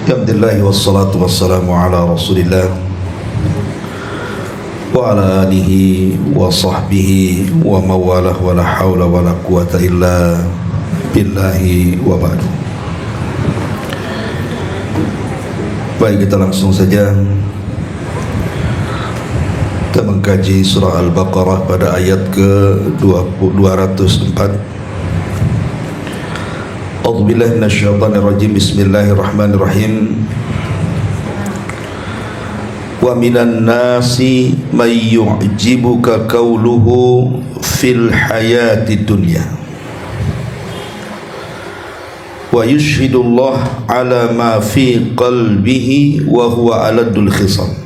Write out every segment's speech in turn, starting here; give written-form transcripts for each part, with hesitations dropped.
Alhamdulillah wassalatu wassalamu ala Rasulillah wa ala alihi wa sahbihi wa mawalah wa la hawla wa la quwata illa billahi wa ba'du. Baik, kita langsung saja kita mengkaji surah Al-Baqarah pada ayat ke-204. A'udzubillahi minasyaitonirrajim. Bismillahirrahmanirrahim. Wa minan nasi may yu'jibuka qawluhu fil hayati dunya wa yushhidullah ala ma fi qalbihi wa huwa aladul khisam.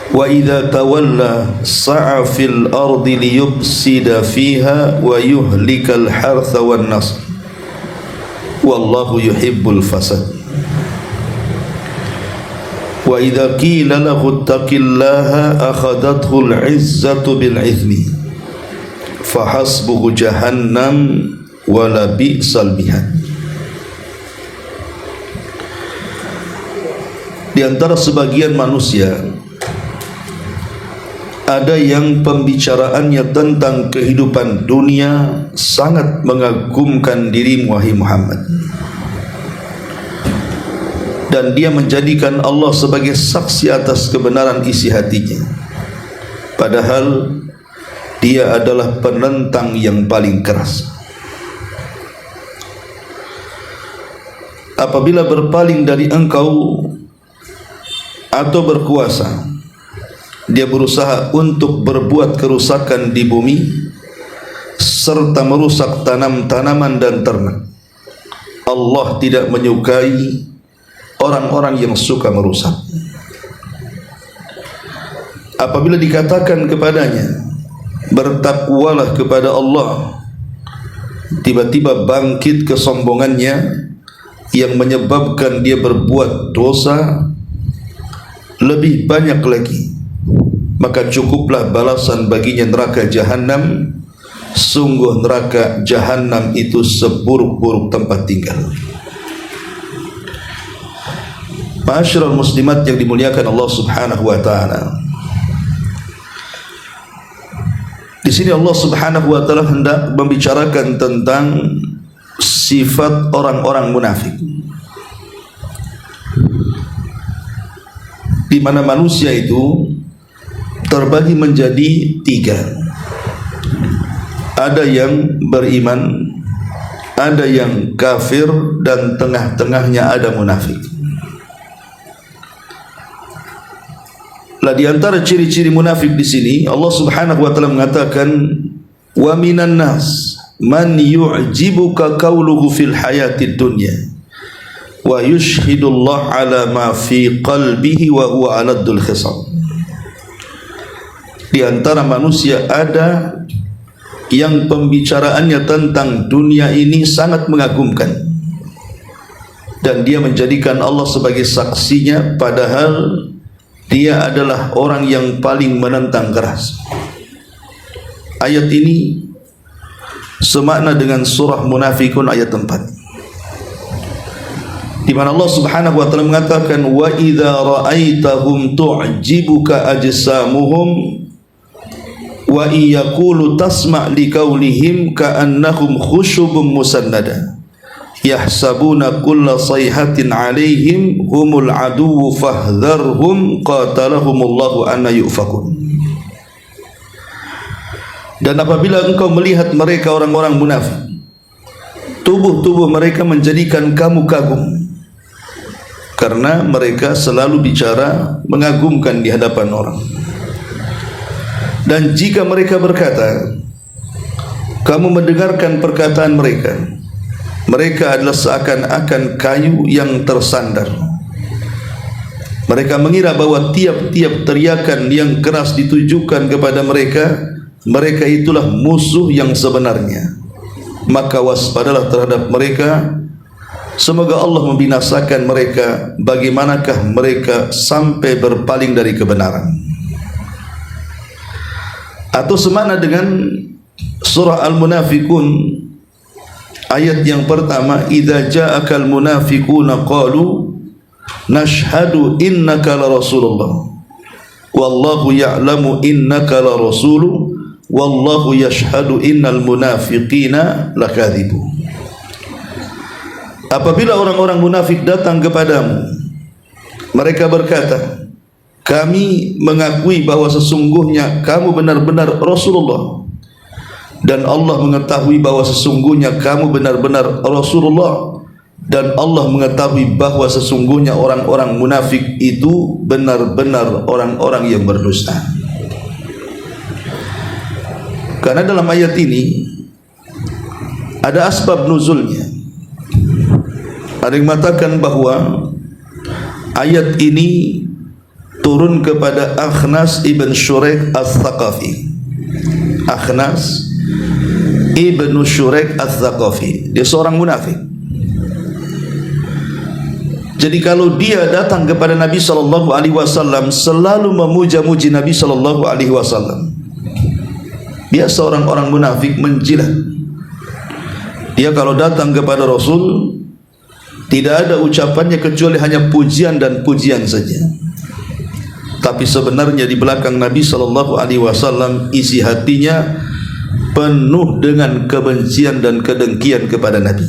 Wa idza tawalla sa'a fil ardi liyufsida fiha wa yuhlikal hartha wan nasl wallahu yuhibbul fasad. Wa idza qila lahu ittaqillaha akhadathul 'izzatu bil ithmi fahasbuhu jahannam wa la bi'sal mihad. Di antara sebagian manusia ada yang pembicaraannya tentang kehidupan dunia sangat mengagumkan dirimu wahai Muhammad, dan dia menjadikan Allah sebagai saksi atas kebenaran isi hatinya, padahal dia adalah penentang yang paling keras. Apabila berpaling dari engkau atau berkuasa, dia berusaha untuk berbuat kerusakan di bumi serta merusak tanam-tanaman dan ternak. Allah tidak menyukai orang-orang yang suka merusak. Apabila dikatakan kepadanya, bertakwalah kepada Allah, tiba-tiba bangkit kesombongannya yang menyebabkan dia berbuat dosa lebih banyak lagi. Maka cukuplah balasan baginya neraka jahanam. Sungguh neraka jahanam itu seburuk-buruk tempat tinggal. Ma'asyiral muslimat yang dimuliakan Allah Subhanahu wa taala, di sini Allah Subhanahu wa taala hendak membicarakan tentang sifat orang-orang munafik, di mana manusia itu terbagi menjadi tiga. Ada yang beriman, ada yang kafir, dan tengah-tengahnya ada munafik. Lah di antara ciri-ciri munafik di sini Allah Subhanahu wa taala mengatakan, wa minan nas man yu'jibuka qawluhu fil hayatid dunya wa yushhidullah ala ma fi qalbihi wa huwa aladul khisam. Di antara manusia ada yang pembicaraannya tentang dunia ini sangat mengagumkan, dan dia menjadikan Allah sebagai saksinya, padahal dia adalah orang yang paling menentang keras. Ayat ini semakna dengan surah Munafikun ayat 4, di mana Allah Subhanahu wa taala mengatakan, wa idza ra'aitahum tu'jibuka ajsamuhum wa iyaqulu tasma' liqaulihim ka'annahum khushubun musannada yahsabuna kulla sayhatin 'alaihim humul aduwwu fahdharhum qatalahumullahu anna yufakun. Dan apabila engkau melihat mereka orang-orang munafik, tubuh-tubuh mereka menjadikan kamu kagum, karena mereka selalu bicara mengagumkan di hadapan orang. Dan jika mereka berkata, kamu mendengarkan perkataan mereka, mereka adalah seakan-akan kayu yang tersandar. Mereka mengira bahwa tiap-tiap teriakan yang keras ditujukan kepada mereka, mereka itulah musuh yang sebenarnya. Maka waspadalah terhadap mereka, semoga Allah membinasakan mereka. Bagaimanakah mereka sampai berpaling dari kebenaran? Atau semakna dengan surah Al-Munafikun Ayat yang pertama, idza ja'akal munafiquna qalu nashhadu innaka la rasulullah wallahu ya'lamu innaka la rasulu wallahu yashhadu innal munafiqina lakadzibun. Apabila orang-orang munafik datang kepadamu, mereka berkata, kami mengakui bahwa sesungguhnya kamu benar-benar Rasulullah, dan Allah mengetahui bahwa sesungguhnya kamu benar-benar Rasulullah, dan Allah mengetahui bahwa sesungguhnya orang-orang munafik itu benar-benar orang-orang yang berdusta. Karena dalam ayat ini ada asbab nuzulnya. Ada yang mengatakan bahwa ayat ini turun kepada Akhnas ibn Shuraik al-Thaqafi. Akhnas ibn Shuraik al-Thaqafi, dia seorang munafik. Jadi kalau dia datang kepada Nabi SAW selalu memuja-muji Nabi SAW. Biasa orang-orang munafik menjilat. Dia kalau datang kepada Rasul, tidak ada ucapannya kecuali hanya pujian dan pujian saja. Tapi sebenarnya di belakang Nabi SAW isi hatinya penuh dengan kebencian dan kedengkian kepada Nabi.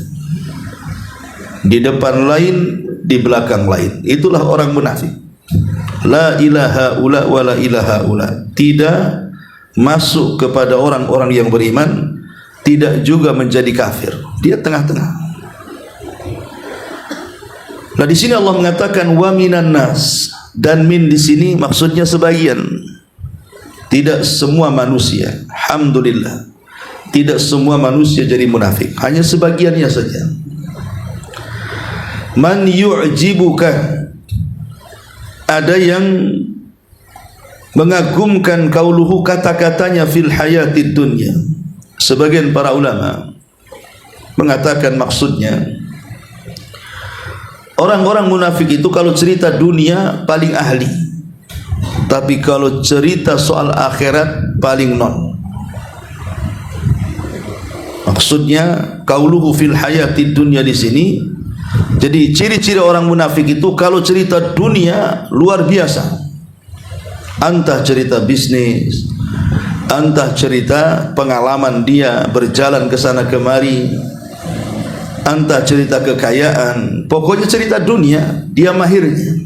Di depan lain, di belakang lain. Itulah orang munafik. La ilaha ula wa la ilaha ula. Tidak masuk kepada orang-orang yang beriman, tidak juga menjadi kafir. Dia tengah-tengah. Nah, di sini Allah mengatakan wa minan nas, dan min di sini maksudnya sebagian. Tidak semua manusia. Alhamdulillah. Tidak semua manusia jadi munafik, hanya sebagiannya saja. Man yu'jibuka, ada yang mengagumkan kauluhu, kata-katanya fil hayatid dunya. Sebagian para ulama mengatakan maksudnya orang-orang munafik itu kalau cerita dunia paling ahli, tapi kalau cerita soal akhirat paling non. Maksudnya kauluhu fil hayatid dunya di sini. Jadi ciri-ciri orang munafik itu kalau cerita dunia luar biasa. Entah cerita bisnis, entah cerita pengalaman dia berjalan ke sana kemari, entah cerita kekayaan, pokoknya cerita dunia dia mahirnya.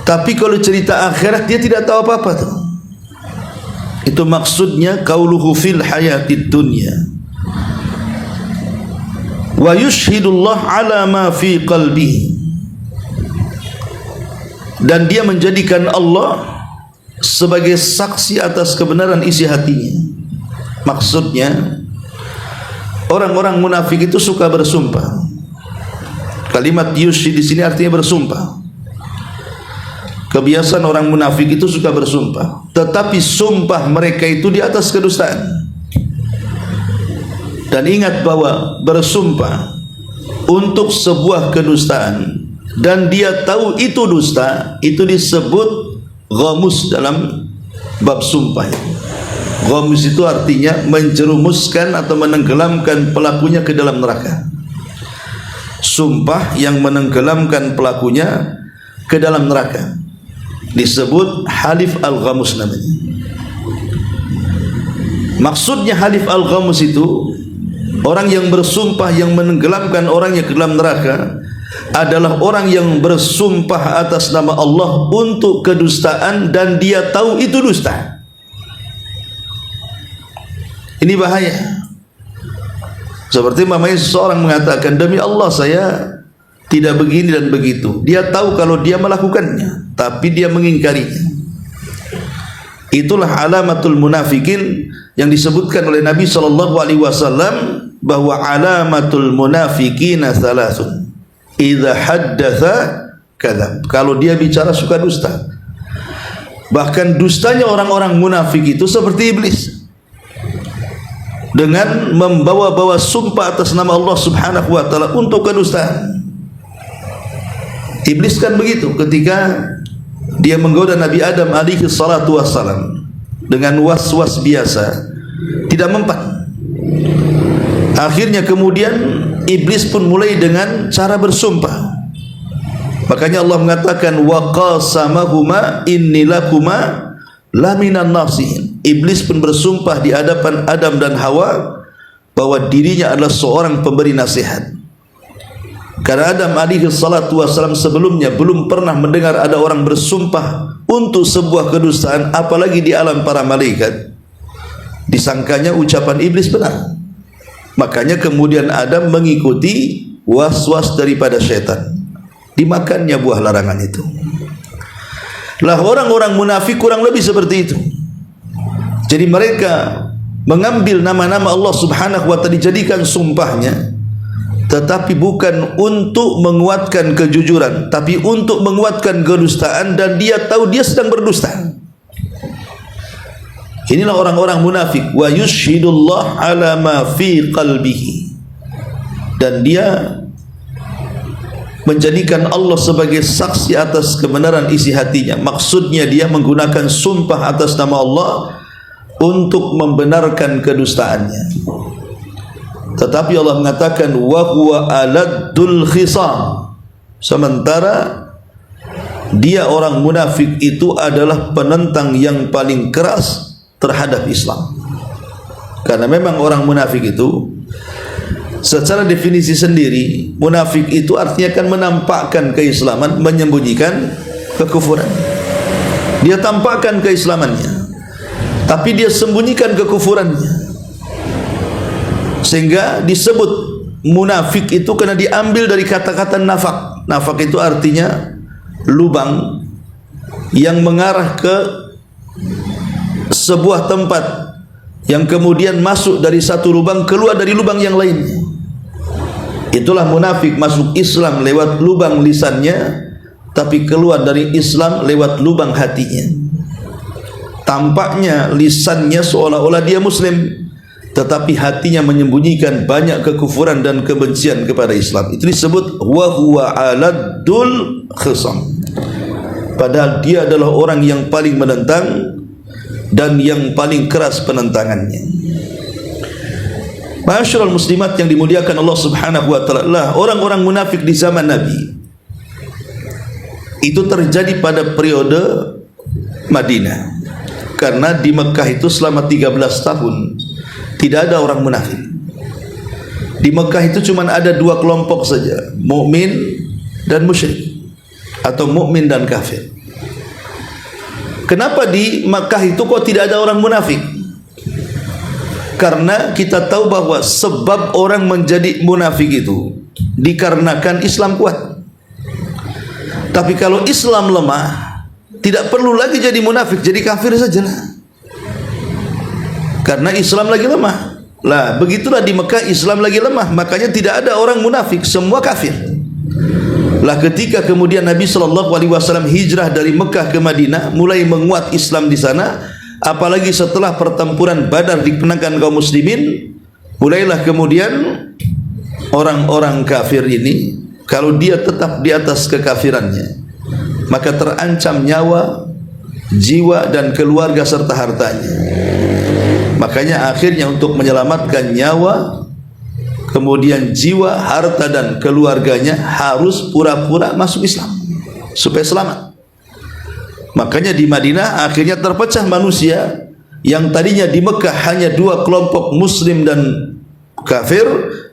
Tapi kalau cerita akhirat dia tidak tahu apa-apa tuh. Itu maksudnya qauluhu fil hayatid dunya. Wa yushhidullah ala ma fi qalbihi, dan dia menjadikan Allah sebagai saksi atas kebenaran isi hatinya. Maksudnya orang-orang munafik itu suka bersumpah. Kalimat yushhid di sini artinya bersumpah. Kebiasaan orang munafik itu suka bersumpah, tetapi sumpah mereka itu di atas kedustaan. Dan ingat bahwa bersumpah untuk sebuah kedustaan dan dia tahu itu dusta, itu disebut ghamus dalam bab sumpah. Ghamus itu artinya menjerumuskan atau menenggelamkan pelakunya ke dalam neraka. Sumpah yang menenggelamkan pelakunya ke dalam neraka disebut halif al-ghamus namanya. Maksudnya halif al-ghamus itu orang yang bersumpah yang menenggelamkan orangnya ke dalam neraka adalah orang yang bersumpah atas nama Allah untuk kedustaan dan dia tahu itu dusta. Ini bahaya. Seperti mamanya seseorang mengatakan, demi Allah saya tidak begini dan begitu. Dia tahu kalau dia melakukannya, tapi dia mengingkarinya. Itulah alamatul munafikin yang disebutkan oleh Nabi SAW, bahwa alamatul munafikina thalathun. Idza haddatha kadzab. Kalau dia bicara suka dusta. Bahkan dustanya orang-orang munafik itu seperti iblis, dengan membawa-bawa sumpah atas nama Allah Subhanahu wa taala untuk kedustaan. Iblis kan begitu ketika dia menggoda Nabi Adam alaihi salatu wassalam dengan was-was biasa, tidak mempan. Akhirnya kemudian iblis pun mulai dengan cara bersumpah. Makanya Allah mengatakan wa qasamahuma inni lakuma laminan nasihin. Iblis pun bersumpah di hadapan Adam dan Hawa bahwa dirinya adalah seorang pemberi nasihat. Karena Adam alaihi salatu wasalam sebelumnya belum pernah mendengar ada orang bersumpah untuk sebuah kedustaan, apalagi di alam para malaikat. Disangkanya ucapan iblis benar. Makanya kemudian Adam mengikuti was-was daripada syaitan. Dimakannya buah larangan itu. Lah orang-orang munafik kurang lebih seperti itu. Jadi mereka mengambil nama-nama Allah Subhanahu wa taala dijadikan sumpahnya, tetapi bukan untuk menguatkan kejujuran, tapi untuk menguatkan kedustaan, dan dia tahu dia sedang berdusta. Inilah orang-orang munafik. Wa yushhidullah ala ma fi qalbihi. Dan dia menjadikan Allah sebagai saksi atas kebenaran isi hatinya. Maksudnya dia menggunakan sumpah atas nama Allah untuk membenarkan kedustaannya. Tetapi Allah mengatakan wa huwa aladdul khisam. Sementara dia orang munafik itu adalah penentang yang paling keras terhadap Islam. Karena memang orang munafik itu secara definisi sendiri, munafik itu artinya kan menampakkan keislaman, menyembunyikan kekufuran. Dia tampakkan keislamannya, tapi dia sembunyikan kekufurannya. Sehingga disebut munafik itu karena diambil dari kata-kata nafak. Nafak itu artinya lubang yang mengarah ke sebuah tempat, yang kemudian masuk dari satu lubang, keluar dari lubang yang lainnya. Itulah munafik, masuk Islam lewat lubang lisannya, tapi keluar dari Islam lewat lubang hatinya. Tampaknya lisannya seolah-olah dia muslim, tetapi hatinya menyembunyikan banyak kekufuran dan kebencian kepada Islam. Itu disebut wa huwa aladdul khisam. Padahal dia adalah orang yang paling menentang dan yang paling keras penentangannya. Ma'asyiral muslimat yang dimuliakan Allah Subhanahu wa taala, orang-orang munafik di zaman Nabi itu terjadi pada periode Madinah. Karena di Mekah itu selama 13 tahun tidak ada orang munafik. Di Mekah itu cuma ada dua kelompok saja, mukmin dan musyrik, atau mukmin dan kafir. Kenapa di Makkah itu kok tidak ada orang munafik? Karena kita tahu bahwa sebab orang menjadi munafik itu dikarenakan Islam kuat. Tapi kalau Islam lemah, tidak perlu lagi jadi munafik, jadi kafir sajalah. Karena Islam lagi lemah. Lah, begitulah di Mekah Islam lagi lemah, makanya tidak ada orang munafik, semua kafir. Lah ketika kemudian Nabi SAW hijrah dari Mekah ke Madinah, mulai menguat Islam di sana, apalagi setelah pertempuran Badar dimenangkan kaum muslimin, mulailah kemudian orang-orang kafir ini, kalau dia tetap di atas kekafirannya, maka terancam nyawa, jiwa dan keluarga serta hartanya. Makanya akhirnya untuk menyelamatkan nyawa, kemudian jiwa, harta dan keluarganya, harus pura-pura masuk Islam supaya selamat. Makanya di Madinah akhirnya terpecah manusia yang tadinya di Mekah hanya dua kelompok muslim dan kafir,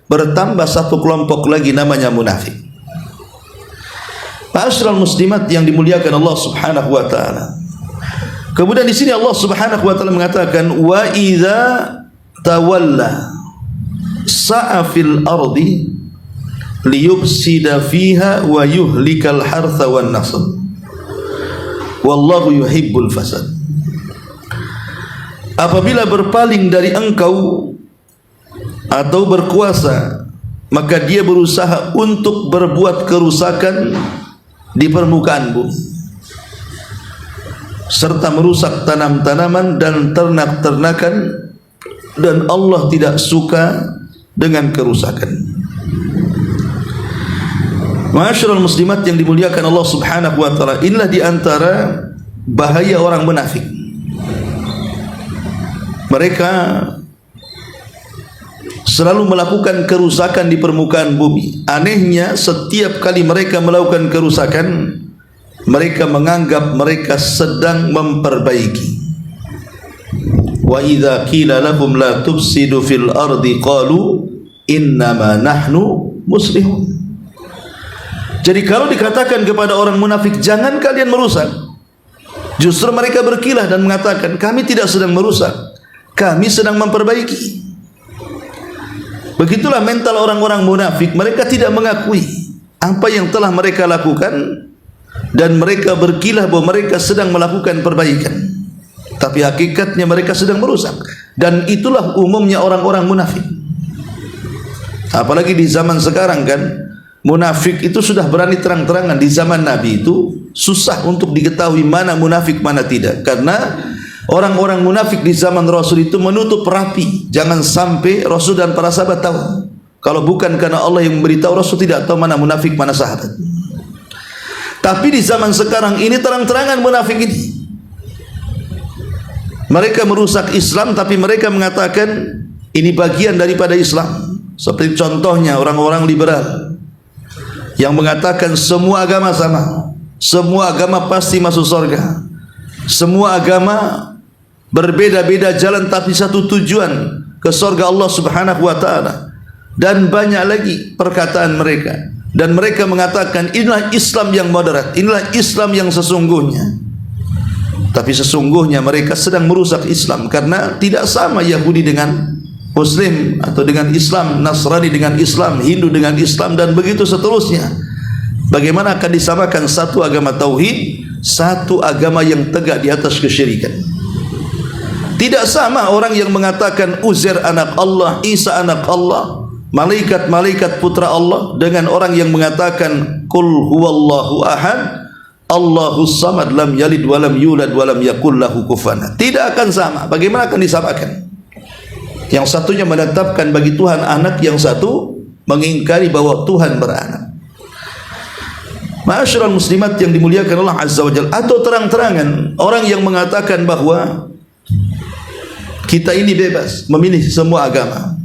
bertambah satu kelompok lagi namanya munafik. Ma'asyiral muslimat yang dimuliakan Allah Subhanahu wa taala. Kemudian di sini Allah Subhanahu wa taala mengatakan wa idza tawalla sa'a fil ardi liyufsida fiha wa yuhlikal hartha wan nasl wallahu yuhibbul fasad. Apabila berpaling dari engkau atau berkuasa, maka dia berusaha untuk berbuat kerusakan di permukaan bumi serta merusak tanam-tanaman dan ternak-ternakan, dan Allah tidak suka dengan kerusakan. Ma'asyiral muslimat yang dimuliakan Allah Subhanahu wa taala, inilah di antara bahaya orang munafik. Mereka selalu melakukan kerusakan di permukaan bumi. Anehnya, setiap kali mereka melakukan kerusakan, mereka menganggap mereka sedang memperbaiki. Wa idza qila lahum la tufsidu fil ardi qalu innama nahnu muslihun. Jadi kalau dikatakan kepada orang munafik, jangan kalian merusak, justru mereka berkilah dan mengatakan, kami tidak sedang merusak, kami sedang memperbaiki. Begitulah mental orang-orang munafik. Mereka tidak mengakui apa yang telah mereka lakukan, dan mereka berkilah bahwa mereka sedang melakukan perbaikan, tapi hakikatnya mereka sedang merusak. Dan itulah umumnya orang-orang munafik. Apalagi di zaman sekarang kan, munafik itu sudah berani terang-terangan. Di zaman Nabi itu susah untuk diketahui mana munafik mana tidak, karena orang-orang munafik di zaman Rasul itu menutup rapi. Jangan sampai Rasul dan para sahabat tahu. Kalau bukan karena Allah yang memberitahu, Rasul tidak tahu mana munafik mana sahabat. Tapi di zaman sekarang ini terang-terangan munafik ini. Mereka merusak Islam, tapi mereka mengatakan ini bagian daripada Islam. Seperti contohnya orang-orang liberal yang mengatakan semua agama sama, semua agama pasti masuk surga, semua agama berbeda-beda jalan tapi satu tujuan, ke surga Allah Subhanahu wa taala. Dan banyak lagi perkataan mereka, dan mereka mengatakan inilah Islam yang moderat, inilah Islam yang sesungguhnya. Tapi sesungguhnya mereka sedang merusak Islam, karena tidak sama Yahudi dengan Muslim, atau dengan Islam, Nasrani dengan Islam, Hindu dengan Islam, dan begitu seterusnya. Bagaimana akan disamakan satu agama tauhid, satu agama yang tegak di atas kesyirikan? Tidak sama orang yang mengatakan Uzair anak Allah, Isa anak Allah, malaikat-malaikat putra Allah, dengan orang yang mengatakan Qul huwallahu ahad, Allahus samad, lam yalid walam yulad walam yakul lahu kufuwan. Tidak akan sama. Bagaimana akan disamakan? Yang satunya menetapkan bagi Tuhan anak, yang satu mengingkari bahwa Tuhan beranak. Ma'asyiral muslimat yang dimuliakan Allah Azza wa Jalla. Atau terang-terangan orang yang mengatakan bahwa kita ini bebas memilih semua agama.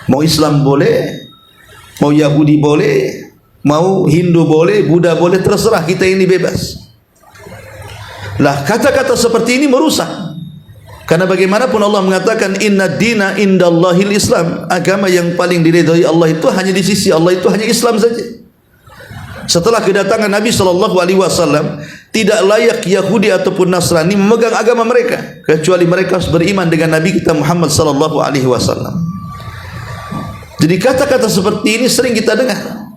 Mau Islam boleh, mau Yahudi boleh, mau Hindu boleh, Buddha boleh, terserah, kita ini bebas. Lah, kata-kata seperti ini merusak. Karena bagaimanapun Allah mengatakan inna dina indallahil Islam, agama yang paling diridhai Allah itu hanya di sisi Allah itu hanya Islam saja. Setelah kedatangan Nabi SAW, tidak layak Yahudi ataupun Nasrani memegang agama mereka, kecuali mereka harus beriman dengan Nabi kita Muhammad SAW. Jadi kata-kata seperti ini sering kita dengar.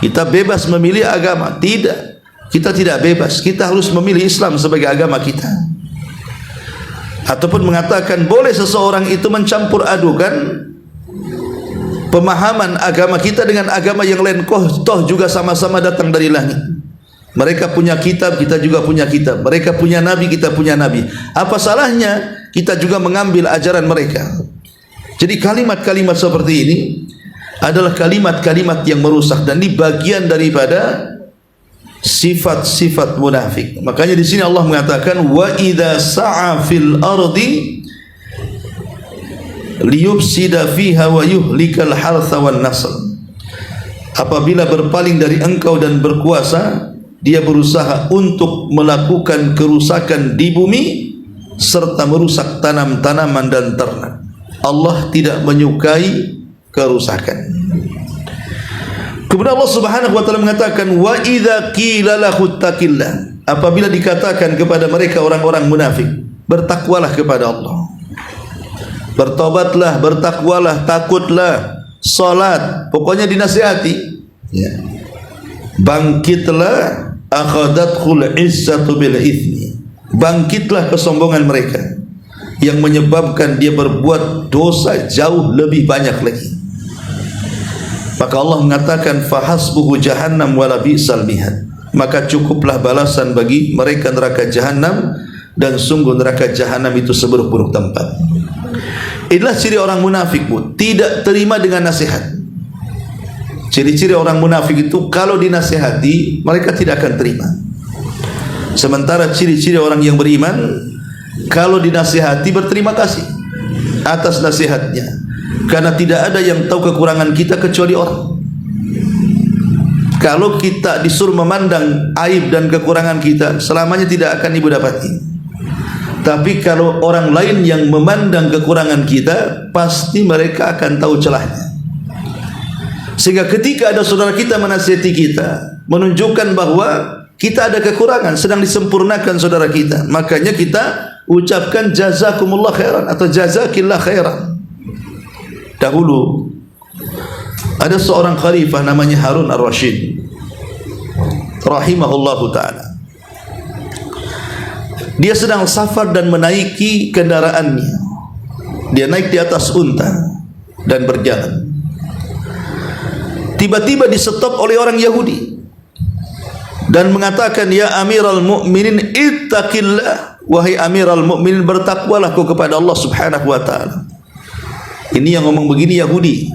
Kita bebas memilih agama. Tidak, kita tidak bebas. Kita harus memilih Islam sebagai agama kita. Ataupun mengatakan boleh seseorang itu mencampur adukan pemahaman agama kita dengan agama yang lain, toh juga sama-sama datang dari langit. Mereka punya kitab, kita juga punya kitab. Mereka punya nabi, kita punya nabi. Apa salahnya kita juga mengambil ajaran mereka? Jadi kalimat-kalimat seperti ini adalah kalimat-kalimat yang merusak, dan ini bagian daripada sifat-sifat munafik. Makanya di sini Allah mengatakan wa idza sa'a fil ardi liyufsida fiha wa yuhlikal hartha wan nasl. Apabila berpaling dari engkau dan berkuasa, dia berusaha untuk melakukan kerusakan di bumi serta merusak tanam-tanaman dan ternak. Allah tidak menyukai kerusakan. Kemudian Allah Subhanahu wa taala mengatakan wa idza qila lahu taqillah, apabila dikatakan kepada mereka orang-orang munafik, bertakwalah kepada Allah, bertobatlah, bertakwalah, takutlah, salat, pokoknya dinasihati, ya. Bangkitlah, akhadathul izzatu bil itsmi, bangkitlah kesombongan mereka yang menyebabkan dia berbuat dosa jauh lebih banyak lagi. Maka Allah mengatakan fahasbuhu jahannam wala bi'sal mihad, maka cukuplah balasan bagi mereka neraka jahanam, dan sungguh neraka jahanam itu seburuk-buruk tempat. Inilah ciri orang munafik, Bu, tidak terima dengan nasihat. Ciri-ciri orang munafik itu kalau dinasihati mereka tidak akan terima. Sementara ciri-ciri orang yang beriman, kalau dinasihati berterima kasih atas nasihatnya. Karena tidak ada yang tahu kekurangan kita kecuali orang. Kalau kita disuruh memandang aib dan kekurangan kita, selamanya tidak akan ibu dapati. Tapi kalau orang lain yang memandang kekurangan kita, pasti mereka akan tahu celahnya. Sehingga ketika ada saudara kita menasihati kita, menunjukkan bahwa kita ada kekurangan, sedang disempurnakan saudara kita, makanya kita ucapkan jazakumullah khairan atau jazakillah khairan. Dahulu ada seorang khalifah namanya Harun Ar-Rasyid rahimahullahu ta'ala. Dia sedang safar dan menaiki kendaraannya. Dia naik di atas unta dan berjalan. Tiba-tiba disetop oleh orang Yahudi dan mengatakan, ya Amiral Mu'minin ittaqillah, wahai Amiral Mu'minin, bertakwalah kau kepada Allah subhanahu wa ta'ala. Ini yang ngomong begini Yahudi,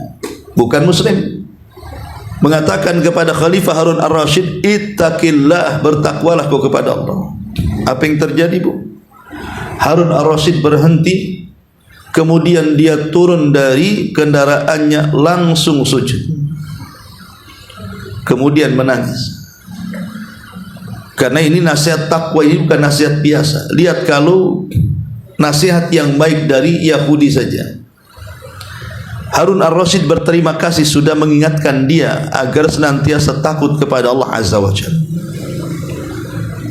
bukan Muslim. Mengatakan kepada Khalifah Harun Ar-Rasyid, ittaqillah, bertakwalah kau kepada Allah. Apa yang terjadi, Bu? Harun Ar-Rasyid berhenti, kemudian dia turun dari kendaraannya langsung sujud, kemudian menangis. Karena ini nasihat takwa, ini bukan nasihat biasa. Lihat kalau nasihat yang baik dari Yahudi saja. Harun Ar-Rasyid berterima kasih sudah mengingatkan dia agar senantiasa takut kepada Allah Azza wa Jalla.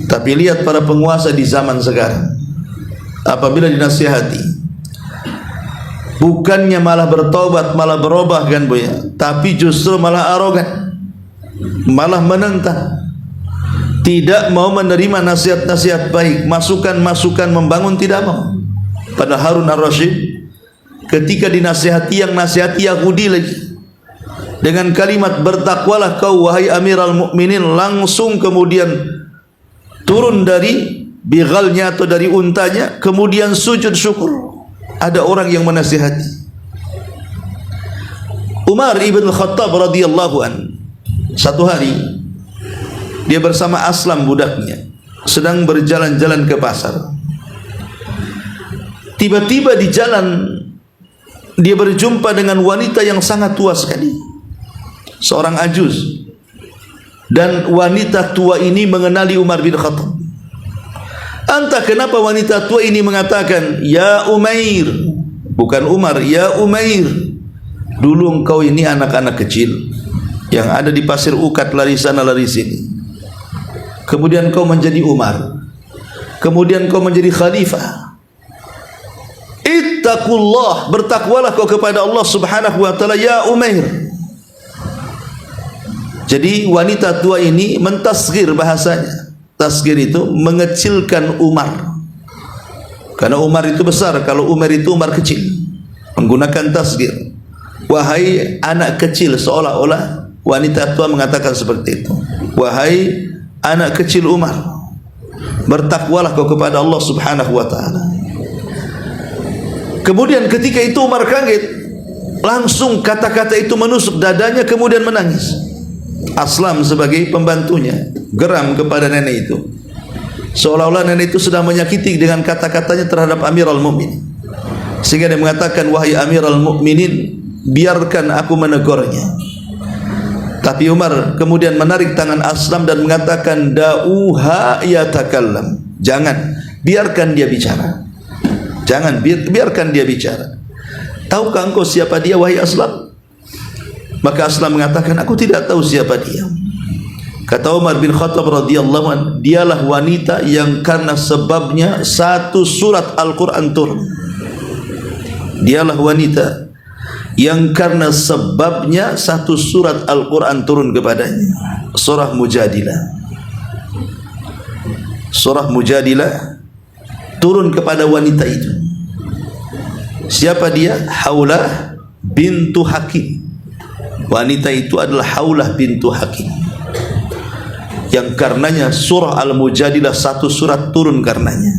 Tapi lihat para penguasa di zaman sekarang, apabila dinasihati, bukannya malah bertobat, malah berubah kan Bu ya, tapi justru malah arogan, malah menentang, tidak mau menerima nasihat-nasihat baik, masukan-masukan membangun, tidak mau. Pada Harun Ar-Rasyid ketika dinasihati yang nasihati Yahudi lagi dengan kalimat bertakwalah kau wahai Amiral Mukminin, langsung kemudian turun dari bighalnya atau dari untanya, kemudian sujud syukur. Ada orang yang menasihati. Umar ibn Khattab radhiyallahu an, satu hari dia bersama Aslam budaknya sedang berjalan-jalan ke pasar. Tiba-tiba di jalan dia berjumpa dengan wanita yang sangat tua sekali, seorang ajuz. Dan wanita tua ini mengenali Umar bin Khattab. Entah kenapa wanita tua ini mengatakan, ya Umair, bukan Umar, ya Umair, dulu engkau ini anak-anak kecil yang ada di pasir ukat, lari sana lari sini. Kemudian kau menjadi Umar, kemudian kau menjadi khalifah. Ittaqullah, bertakwalah kau kepada Allah subhanahu wa ta'ala, ya Umair. Jadi wanita tua ini mentasghir bahasanya. Tasghir itu mengecilkan Umar, karena Umar itu besar, kalau Umar itu Umar kecil, menggunakan tasghir. Wahai anak kecil, seolah-olah wanita tua mengatakan seperti itu. Wahai anak kecil Umar, bertakwalah kau kepada Allah subhanahu wa ta'ala. Kemudian ketika itu Umar kaget, langsung kata-kata itu menusuk dadanya, kemudian menangis. Aslam sebagai pembantunya geram kepada nenek itu, seolah-olah nenek itu sudah menyakiti dengan kata-katanya terhadap Amirul Mukminin, sehingga dia mengatakan, wahai Amirul Mukminin, biarkan aku menegurnya. Tapi Umar kemudian menarik tangan Aslam dan mengatakan, da'uha yatakallam, jangan, biarkan dia bicara. Jangan, biarkan dia bicara. Tahukah engkau siapa dia wahai Aslam? Maka Aslam mengatakan, aku tidak tahu siapa dia. Kata Umar bin Khattab radhiyallahu anhu, dialah wanita yang karena sebabnya satu surat Al-Quran turun. Dialah wanita yang karena sebabnya satu surat Al-Quran turun kepadanya. Surah Mujadilah. Surah Mujadilah turun kepada wanita itu. Siapa dia? Haulah bintu Hakim. Wanita itu adalah Haulah bintu Hakim, yang karenanya surah Al-Mujadilah satu surat turun karenanya.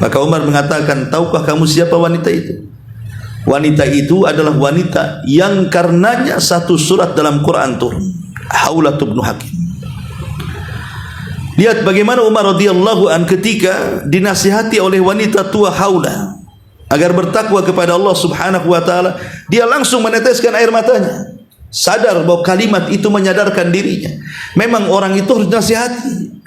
Maka Umar mengatakan, tahukah kamu siapa wanita itu? Wanita itu adalah wanita yang karenanya satu surat dalam Quran turun, Haulah bintu Hakim. Lihat bagaimana Umar radhiyallahu an ketika dinasihati oleh wanita tua Haulah. agar bertakwa kepada Allah Subhanahu wa taala, dia langsung meneteskan air matanya. Sadar bahwa kalimat itu menyadarkan dirinya. Memang orang itu harus dinasihati.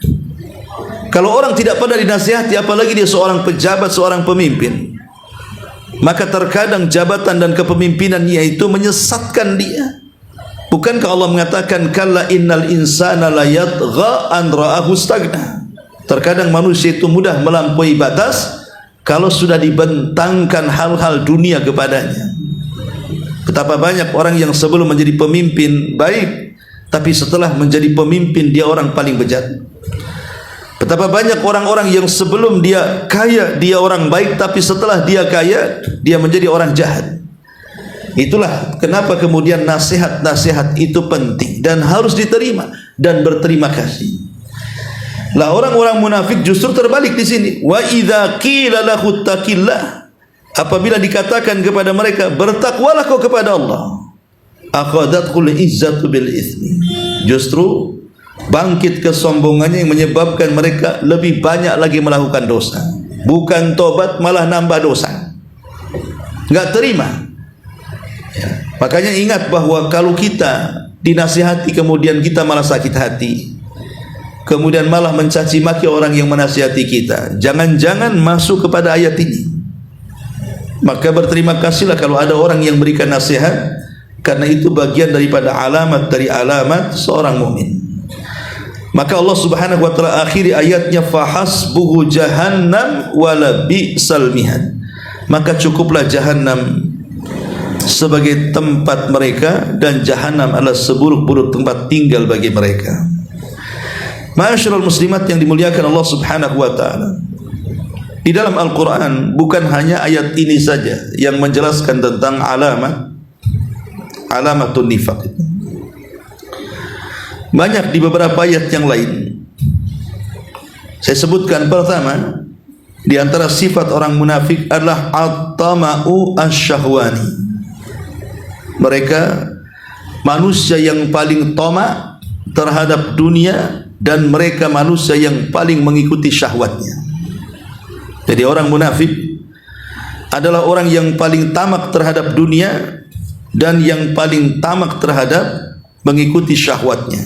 Kalau orang tidak pernah dinasihati, apalagi dia seorang pejabat, seorang pemimpin, maka terkadang jabatan dan kepemimpinannya itu menyesatkan dia. Bukankah Allah mengatakan kalla innal insana la yatgha an ra'ahu istaghna? Terkadang manusia itu mudah melampaui batas kalau sudah dibentangkan hal-hal dunia kepadanya. Betapa banyak orang yang sebelum menjadi pemimpin baik, tapi setelah menjadi pemimpin dia orang paling bejat. Betapa banyak orang-orang yang sebelum dia kaya dia orang baik, tapi setelah dia kaya dia menjadi orang jahat. Itulah kenapa kemudian nasihat-nasihat itu penting dan harus diterima dan berterima kasih. Lah orang-orang munafik justru terbalik di sini. Wa idza qila lahu taqillah, apabila dikatakan kepada mereka bertakwalah kau kepada Allah, akhadatul izzatu bil itsmi, justru bangkit kesombongannya yang menyebabkan mereka lebih banyak lagi melakukan dosa. Bukan tobat, malah nambah dosa. Enggak terima. Ya. Makanya ingat bahwa kalau kita dinasihati kemudian kita malah sakit hati, kemudian malah mencaci maki orang yang menasihati kita, jangan-jangan masuk kepada ayat ini. Maka berterima kasihlah kalau ada orang yang berikan nasihat, karena itu bagian daripada alamat dari alamat seorang mukmin. Maka Allah Subhanahu wa taala akhiri ayatnya fahasbuhu jahannam wala bi'sal mihad. Maka cukuplah jahannam sebagai tempat mereka, dan jahannam adalah seburuk-buruk tempat tinggal bagi mereka. Ma'asyiral muslimat yang dimuliakan Allah Subhanahu wa taala, di dalam Al-Quran bukan hanya ayat ini saja yang menjelaskan tentang alamatun nifaq. Banyak di beberapa ayat yang lain. Saya sebutkan pertama, di antara sifat orang munafik adalah at-tama'u asy-syahwani. Mereka manusia yang paling tamak terhadap dunia, dan mereka manusia yang paling mengikuti syahwatnya. Jadi orang munafik adalah orang yang paling tamak terhadap dunia dan yang paling tamak terhadap mengikuti syahwatnya.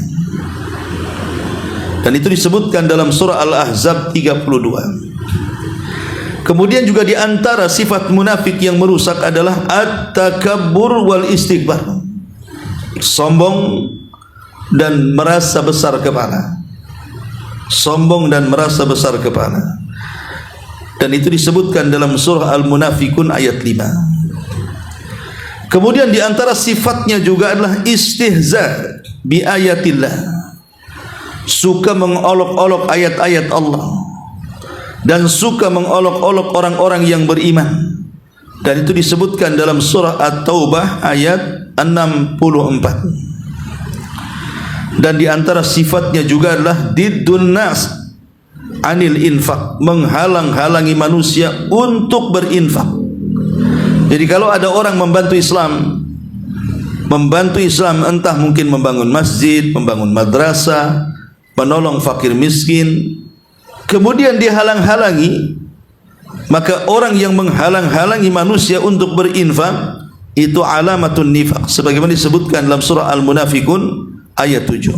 Dan itu disebutkan dalam surah Al-Ahzab 32. Kemudian juga di antara sifat munafik yang merusak adalah at-takabbur wal istikbar. Sombong dan merasa besar kepala. Sombong dan merasa besar kepala. Dan itu disebutkan dalam surah Al-Munafikun ayat 5. Kemudian di antara sifatnya juga adalah istihza bi ayatillah. Suka mengolok-olok ayat-ayat Allah dan suka mengolok-olok orang-orang yang beriman. Dan itu disebutkan dalam surah At-Taubah ayat 64. Dan di antara sifatnya juga adalah diddun nas anil infak, menghalang-halangi manusia untuk berinfak. Jadi kalau ada orang membantu Islam entah mungkin membangun masjid, membangun madrasah, menolong fakir miskin, kemudian dihalang-halangi, maka orang yang menghalang-halangi manusia untuk berinfak itu alamatun nifaq, sebagaimana disebutkan dalam surah Al-Munafikun ayat 7.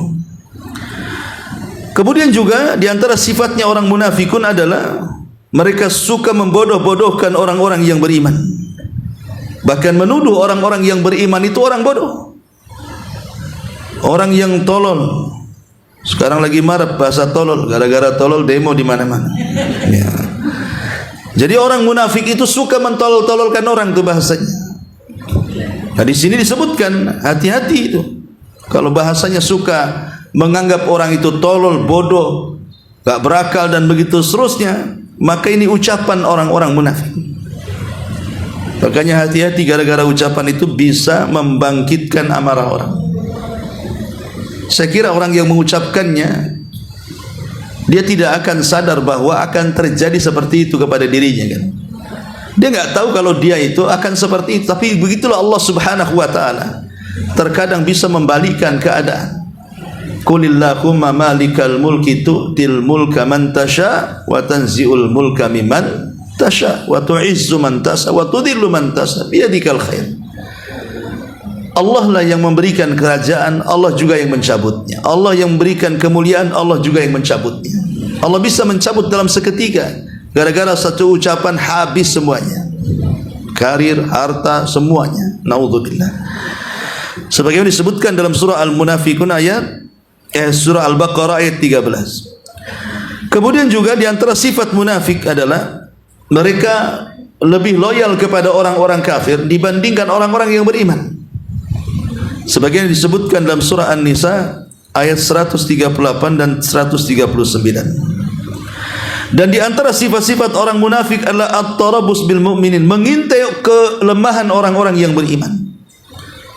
Kemudian juga di antara sifatnya orang munafikun adalah mereka suka membodoh-bodohkan orang-orang yang beriman. Bahkan menuduh orang-orang yang beriman itu orang bodoh, orang yang tolol. Sekarang lagi marak bahasa tolol, gara-gara tolol demo di mana-mana. Ya. Jadi orang munafik itu suka mentolol-tololkan orang, itu bahasanya. Nah di sini disebutkan hati-hati itu. Kalau bahasanya suka menganggap orang itu tolol, bodoh, gak berakal dan begitu seterusnya, maka ini ucapan orang-orang munafik. Makanya hati-hati, gara-gara ucapan itu bisa membangkitkan amarah orang. Saya kira orang yang mengucapkannya, dia tidak akan sadar bahwa akan terjadi seperti itu kepada dirinya, kan? Dia nggak tahu kalau dia itu akan seperti itu. Tapi begitulah Allah Subhanahu wa taala terkadang bisa membalikkan keadaan. Qulillahumma malikal mulki tu'til mulka man tasha wa tanzi'ul mulka mimman tasha wa tu'izzu man tasha wa tudhillu man tasha biyadikal khair. Allah lah yang memberikan kerajaan, Allah juga yang mencabutnya. Allah yang memberikan kemuliaan, Allah juga yang mencabutnya. Allah bisa mencabut dalam seketika gara-gara satu ucapan habis semuanya. Karir, harta, semuanya. Naudzubillah. Sebagaimana disebutkan dalam surah Al-Munafiqun surah Al-Baqarah ayat 13. Kemudian juga di antara sifat munafik adalah mereka lebih loyal kepada orang-orang kafir dibandingkan orang-orang yang beriman. Sebagaimana disebutkan dalam surah An-Nisa ayat 138 dan 139. Dan di antara sifat-sifat orang munafik adalah at-tarabus bil mu'minin, mengintai kelemahan orang-orang yang beriman,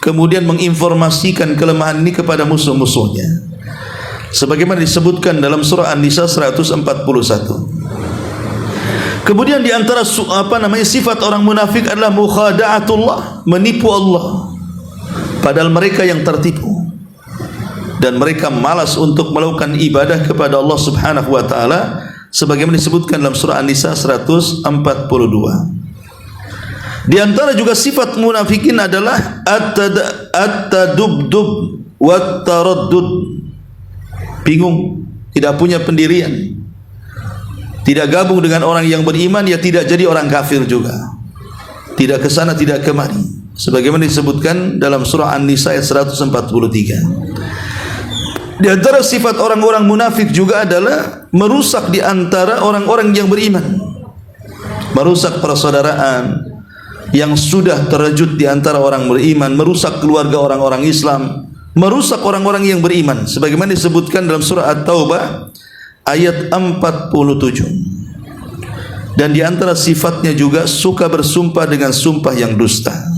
kemudian menginformasikan kelemahan ini kepada musuh-musuhnya. Sebagaimana disebutkan dalam surah An-Nisa 141. Kemudian di antara sifat orang munafik adalah mukhada'atullah, menipu Allah. Padahal mereka yang tertipu dan mereka malas untuk melakukan ibadah kepada Allah Subhanahu wa taala sebagaimana disebutkan dalam surah An-Nisa 142. Di antara juga sifat munafikin adalah at-tadubdub wat-taraddud. Bingung, tidak punya pendirian. Tidak gabung dengan orang yang beriman, ya tidak jadi orang kafir juga. Tidak ke sana, tidak kemari. Sebagaimana disebutkan dalam surah An-Nisa ayat 143. Di antara sifat orang-orang munafik juga adalah merusak di antara orang-orang yang beriman. Merusak persaudaraan yang sudah terwujud di antara orang beriman, merusak keluarga orang-orang Islam, merusak orang-orang yang beriman. Sebagaimana disebutkan dalam surah At-Taubah ayat 47. Dan di antara sifatnya juga suka bersumpah dengan sumpah yang dusta.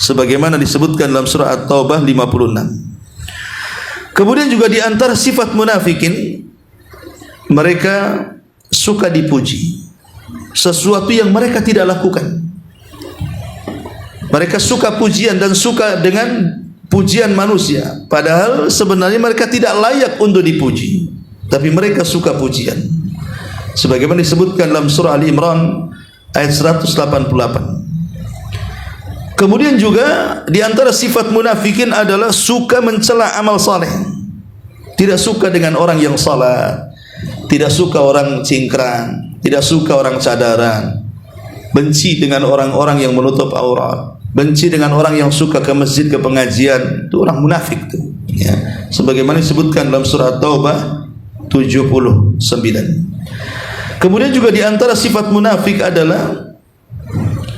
Sebagaimana disebutkan dalam surah At-Taubah 56. Kemudian juga di antara sifat munafikin, mereka suka dipuji sesuatu yang mereka tidak lakukan. Mereka suka pujian dan suka dengan pujian manusia, padahal sebenarnya mereka tidak layak untuk dipuji, tapi mereka suka pujian. Sebagaimana disebutkan dalam surah Al-Imran ayat 188. Kemudian juga di antara sifat munafikin adalah suka mencela amal saleh. Tidak suka dengan orang yang salat, tidak suka orang cingkrang, tidak suka orang cadaran, benci dengan orang-orang yang menutup aurat, benci dengan orang yang suka ke masjid, ke pengajian. Itu orang munafik tuh, ya. Sebagaimana disebutkan dalam surah Taubah 79. Kemudian juga di antara sifat munafik adalah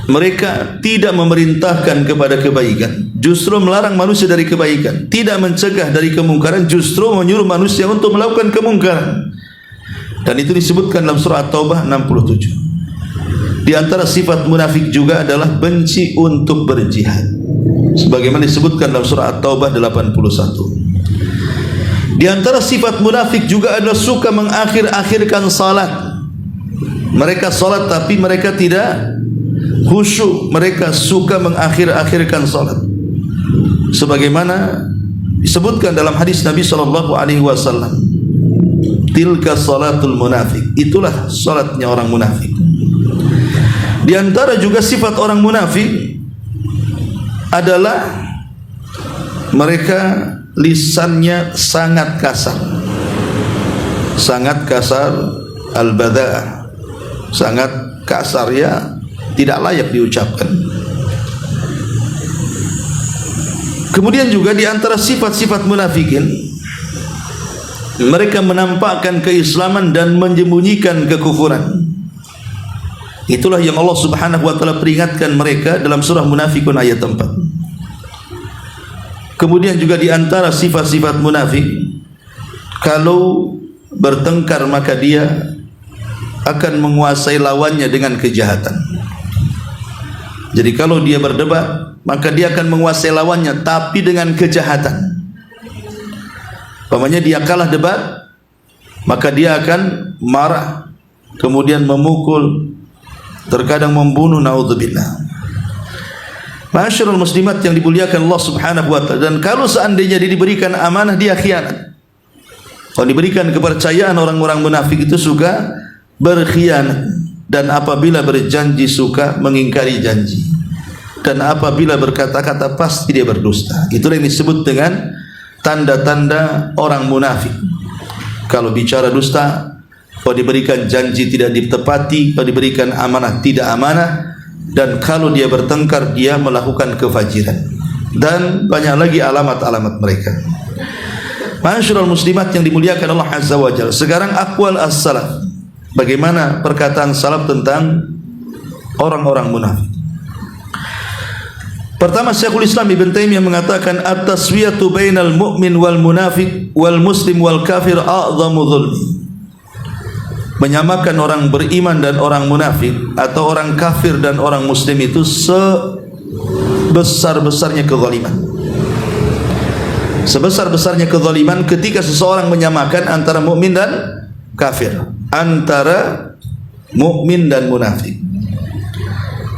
mereka tidak memerintahkan kepada kebaikan, justru melarang manusia dari kebaikan. Tidak mencegah dari kemungkaran, justru menyuruh manusia untuk melakukan kemungkaran. Dan itu disebutkan dalam surah At-Taubah 67. Di antara sifat munafik juga adalah benci untuk berjihad. Sebagaimana disebutkan dalam surah At-Taubah 81. Di antara sifat munafik juga adalah suka mengakhir-akhirkan salat. Mereka salat tapi mereka tidak khusyuk, mereka suka mengakhir-akhirkan salat. Sebagaimana disebutkan dalam hadis Nabi sallallahu alaihi wasallam, tilka salatul munafik, itulah salatnya orang munafik. Di antara juga sifat orang munafik adalah mereka lisannya sangat kasar. Sangat kasar, al-bada'ah. Sangat kasar, ya, tidak layak diucapkan. Kemudian juga di antara sifat-sifat munafikin, mereka menampakkan keislaman dan menyembunyikan kekufuran. Itulah yang Allah Subhanahu wa taala peringatkan mereka dalam surah Munafikun ayat 4. Kemudian juga di antara sifat-sifat munafik, kalau bertengkar maka dia akan menguasai lawannya dengan kejahatan. Jadi kalau dia berdebat, maka dia akan menguasai lawannya tapi dengan kejahatan. Umpamanya dia kalah debat, maka dia akan marah, kemudian memukul, terkadang membunuh, naudzubillah. Masyarul muslimat yang dimuliakan Allah Subhanahu wa taala. Dan kalau seandainya dia diberikan amanah, dia khianat. Kalau diberikan kepercayaan, orang-orang munafik itu suka berkhianat. dan apabila berjanji suka mengingkari janji, dan apabila berkata-kata pasti dia berdusta. Itulah yang disebut dengan tanda-tanda orang munafik. Kalau bicara dusta, kalau diberikan janji tidak ditepati, kalau diberikan amanah tidak amanah, dan kalau dia bertengkar dia melakukan kefajiran, dan banyak lagi alamat-alamat mereka. Ma'asyiral muslimat yang dimuliakan Allah Azza wa Jalla. Sekarang aqwal as-salaf, bagaimana perkataan salaf tentang orang-orang munafik. Pertama, Syekhul Islam Ibn Taimiyah mengatakan at-taswiyatu bainal mu'min wal munafiq wal muslim wal kafir a'zamu dhulmi. Menyamakan orang beriman dan orang munafik, atau orang kafir dan orang muslim, itu sebesar-besarnya kezaliman. Sebesar-besarnya kezaliman ketika seseorang menyamakan antara mukmin dan kafir, antara mukmin dan munafik.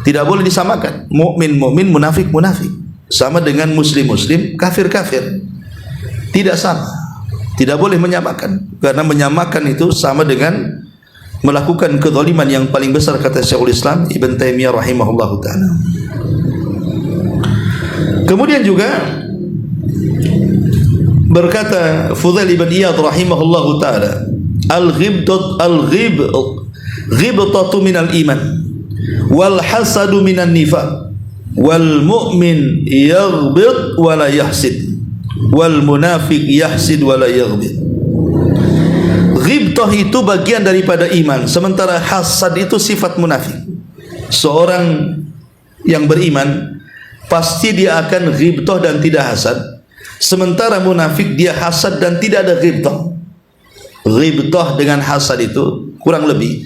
Tidak boleh disamakan mukmin mukmin, munafik munafik, sama dengan muslim muslim, kafir kafir. Tidak sama. Tidak boleh menyamakan, karena menyamakan itu sama dengan melakukan kezaliman yang paling besar, kata Syekhul Islam Ibn Taimiyah rahimahullahu taala. Kemudian juga berkata Fudail ibn Iyad rahimahullahu taala, al-ghibtatu minal iman wal hasadu minan nifaq wal mu'min yaghbit wa la yahsid wal munafiq yahsid wa la yaghbit. Ghibtah itu bagian daripada iman, sementara hasad itu sifat munafik. Seorang yang beriman pasti dia akan ghibtah dan tidak hasad, sementara munafik dia hasad dan tidak ada ghibtah. Ghibtah dengan hasad itu kurang lebih,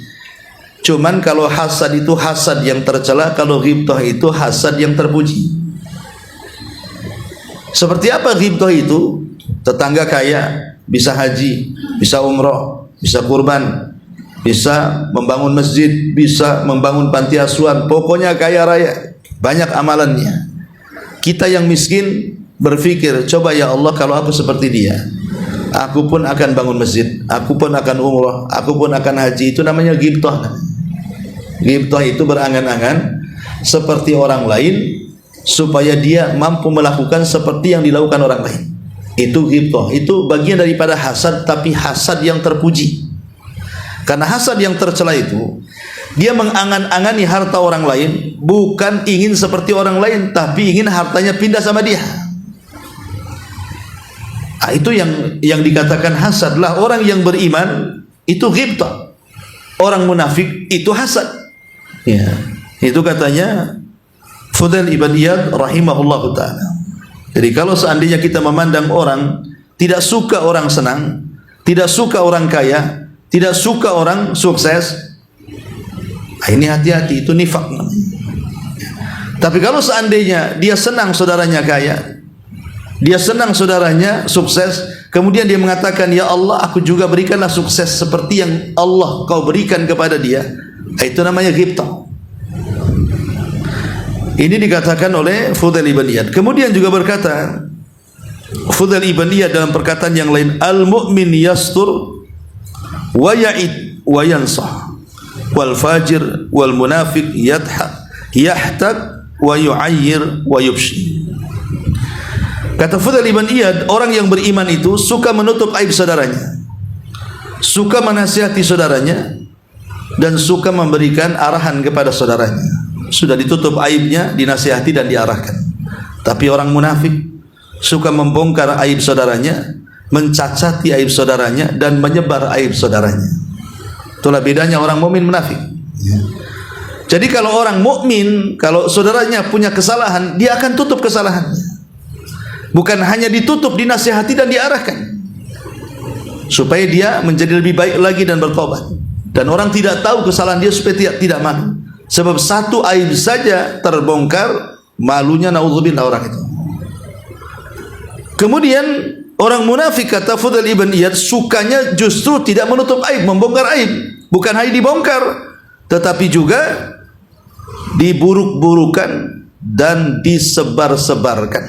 cuman kalau hasad itu hasad yang tercela, kalau ghibtah itu hasad yang terpuji. Seperti apa ghibtah itu? Tetangga kaya, bisa haji, bisa umroh, bisa kurban, bisa membangun masjid, bisa membangun panti asuhan, pokoknya kaya raya, banyak amalannya. Kita yang miskin berpikir, coba ya Allah kalau aku seperti dia, aku pun akan bangun masjid, aku pun akan umrah, aku pun akan haji. Itu namanya ghibtah. Ghibtah itu berangan-angan seperti orang lain supaya dia mampu melakukan seperti yang dilakukan orang lain. Itu ghibtah. Itu bagian daripada hasad, tapi hasad yang terpuji. Karena hasad yang tercela itu, dia mengangan-angani harta orang lain, bukan ingin seperti orang lain, tapi ingin hartanya pindah sama dia. Nah, itu yang dikatakan hasad. Lah orang yang beriman itu ghibtah, orang munafik itu hasad. Ya, itu katanya Fudail ibn Iyad rahimahullahu taala. Jadi kalau seandainya kita memandang orang, tidak suka orang senang, tidak suka orang kaya, tidak suka orang sukses, nah ini hati-hati, itu nifak namanya. Tapi kalau seandainya dia senang saudaranya kaya, dia senang saudaranya sukses, kemudian dia mengatakan, ya Allah, aku juga berikanlah sukses seperti yang Allah kau berikan kepada dia, itu namanya ghibtah. Ini dikatakan oleh Fudail ibn Iyad. Kemudian juga berkata Fudail ibn Iyad dalam perkataan yang lain, al-mu'min yastur wa ya'id wa yansah wal fajir wal munafiq yahtak wa yu'ayyir wa yubshi. Kata Fudail ibn Iyad, orang yang beriman itu suka menutup aib saudaranya, suka menasihati saudaranya, dan suka memberikan arahan kepada saudaranya. Sudah ditutup aibnya, dinasihati dan diarahkan. Tapi orang munafik suka membongkar aib saudaranya, mencacati aib saudaranya, dan menyebar aib saudaranya. Itulah bedanya orang mukmin munafik. Jadi kalau orang mukmin, kalau saudaranya punya kesalahan, dia akan tutup kesalahannya. Bukan hanya ditutup, dinasihati dan diarahkan, supaya dia menjadi lebih baik lagi dan bertobat. Dan orang tidak tahu kesalahan dia supaya tidak malu. Sebab satu aib saja terbongkar, malunya naudzubillah orang itu. Kemudian orang munafik, kata Fudail ibn Iyad, sukanya justru tidak menutup aib, membongkar aib. Bukan hanya dibongkar, tetapi juga diburuk-burukan dan disebar-sebarkan.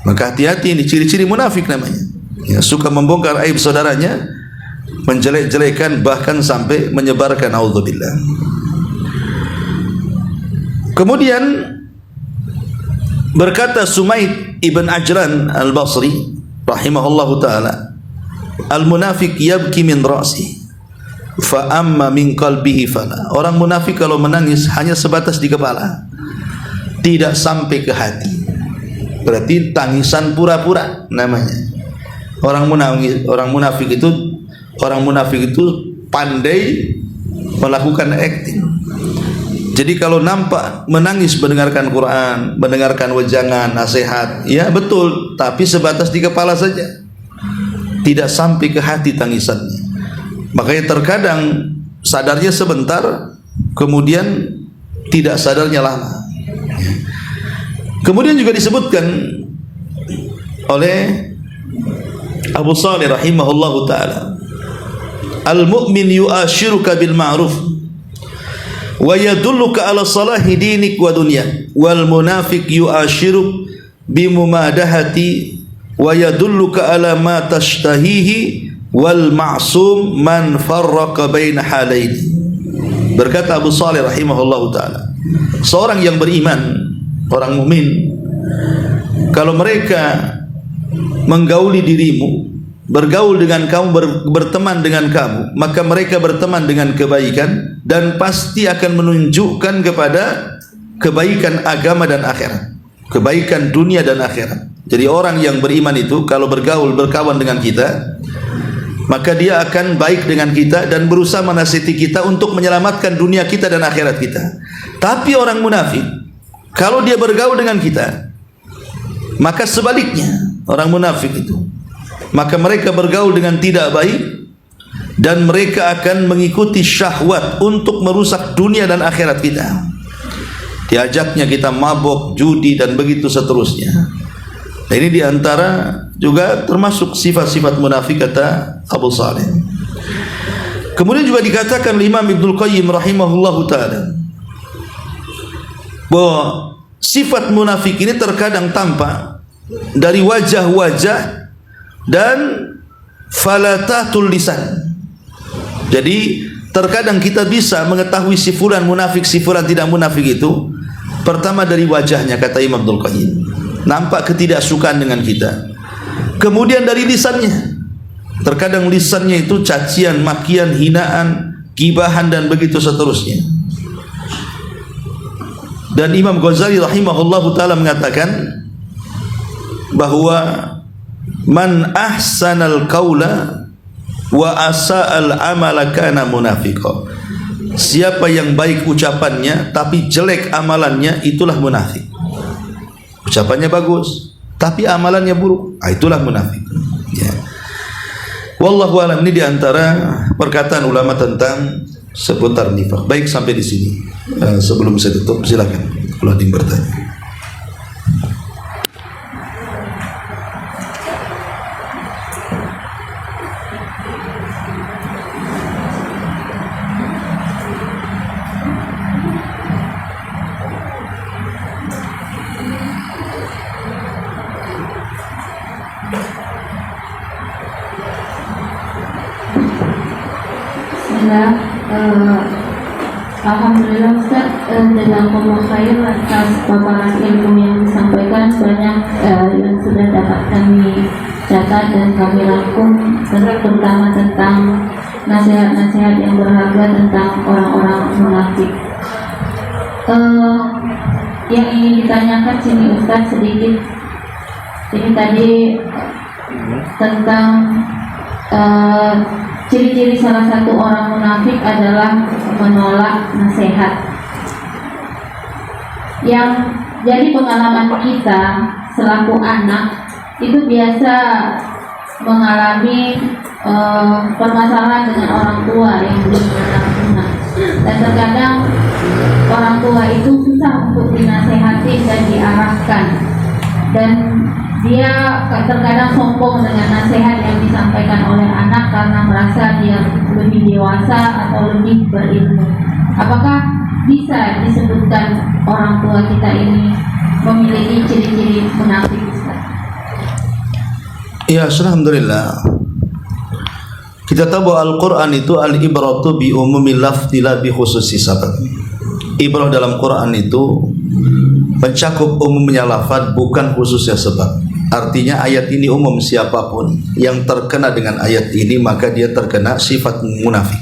Maka hati-hati, ini ciri-ciri munafik namanya. Ya, suka membongkar aib saudaranya, menjelek-jelekan, bahkan sampai menyebarkan auzubillah. Kemudian berkata Sumaid ibn Ajlan al-Basri rahimahullahu ta'ala, al-munafiq yabki min ra'si fa amma min qalbihi fala. Orang munafik kalau menangis hanya sebatas di kepala, tidak sampai ke hati. Berarti tangisan pura-pura namanya. Orang munafik itu pandai melakukan acting. Jadi kalau nampak menangis mendengarkan Quran, mendengarkan wejangan, nasihat, ya betul, tapi sebatas di kepala saja, tidak sampai ke hati tangisannya. Makanya terkadang sadarnya sebentar, kemudian tidak sadarnya lama. Kemudian juga disebutkan oleh Abu Salih rahimahullahu ta'ala, al-mu'min yu'ashiruka bil ma'ruf wa yadulluka ala salahi dinik wa dunya, wal munafiq yu'ashiruk bimumadahati wa yadulluka ala ma tashtahihi, wal ma'sum man farraqa baina halain. Berkata Abu Salih rahimahullahu ta'ala, seorang yang beriman, orang mukmin, kalau mereka menggauli dirimu, bergaul dengan kamu, berteman dengan kamu, maka mereka berteman dengan kebaikan dan pasti akan menunjukkan kepada kebaikan agama dan akhirat, kebaikan dunia dan akhirat. Jadi orang yang beriman itu kalau bergaul, berkawan dengan kita, maka dia akan baik dengan kita dan berusaha menasihati kita untuk menyelamatkan dunia kita dan akhirat kita. Tapi orang munafik, kalau dia bergaul dengan kita, maka sebaliknya, orang munafik itu, maka mereka bergaul dengan tidak baik dan mereka akan mengikuti syahwat untuk merusak dunia dan akhirat kita. Diajaknya kita mabok, judi dan begitu seterusnya. Nah, ini diantara juga termasuk sifat-sifat munafik, kata Abu Salih. Kemudian juga dikatakan Imam Ibnul Qayyim rahimahullahu ta'ala bahwa sifat munafik ini terkadang tampak dari wajah-wajah dan falatatul lisan. Jadi terkadang kita bisa mengetahui si fulan munafik, si fulan tidak munafik itu pertama dari wajahnya, kata Imam Ibnul Qayyim. Nampak ketidaksukaan dengan kita. Kemudian dari lisannya. Terkadang lisannya itu cacian, makian, hinaan, gibahan dan begitu seterusnya. Dan Imam Ghazali rahimahullahu ta'ala mengatakan bahwa man ahsanal qawla wa asa'al amala kana munafiqa. Siapa yang baik ucapannya tapi jelek amalannya, itulah munafik. Ucapannya bagus tapi amalannya buruk, itulah munafik. Ya. Wallahu a'lam. Ini diantara perkataan ulama tentang seputar nifaq. Baik, sampai di sini. Sebelum saya tutup, silakan kalau ada yang bertanya. Alhamdulillah Ustaz, jazakumullah khair atas paparan ilmu yang disampaikan. Banyak yang sudah dapat kami catat dan kami rangkum, terutama tentang nasihat-nasihat yang berharga tentang orang-orang munafik. Yang ingin ditanyakan sini Ustaz sedikit, ini tadi tentang ciri-ciri salah satu orang munafik adalah menolak nasihat. Yang jadi pengalaman kita selaku anak itu biasa mengalami permasalahan dengan orang tua yang belum benar-benar, dan terkadang orang tua itu susah untuk dinasehati dan diarahkan, dan dia terkadang sombong dengan nasihat yang disampaikan oleh anak karena merasa dia lebih dewasa atau lebih berilmu. Apakah bisa disebutkan orang tua kita ini memiliki ciri-ciri munafik? Ya, alhamdulillah. Kita tahu bahwa Al-Quran itu al-ibratu bi umumil lafzi la bi khususi sabab. Ibrah dalam Quran itu mencakup umumnya lafaz, bukan khususnya sebab. Artinya ayat ini umum, siapapun yang terkena dengan ayat ini maka dia terkena sifat munafik.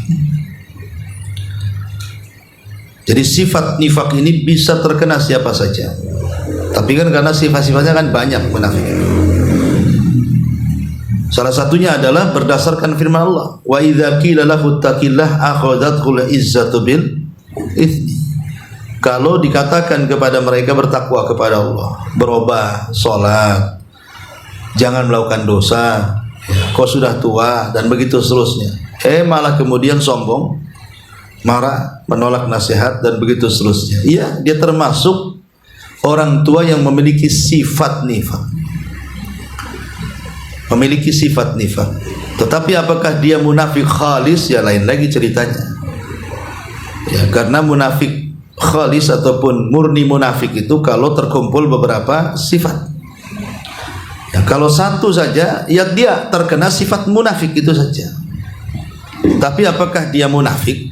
Jadi sifat nifak ini bisa terkena siapa saja. Tapi kan karena sifat-sifatnya kan banyak munafik. Salah satunya adalah berdasarkan firman Allah, wa idza qila lahu taqillah akhadhatul izzatu bil itsmi. Kalau dikatakan kepada mereka bertakwa kepada Allah, berubah, salat, jangan melakukan dosa, kau sudah tua, dan begitu seterusnya. Malah kemudian sombong, marah, menolak nasihat, dan begitu seterusnya. Iya, dia termasuk orang tua yang memiliki sifat nifak. Memiliki sifat nifak. Tetapi apakah dia munafik khalis? Ya lain lagi ceritanya. Ya, karena munafik khalis ataupun murni munafik itu kalau terkumpul beberapa sifat. Ya, kalau satu saja, ya dia terkena sifat munafik itu saja. Tapi apakah dia munafik?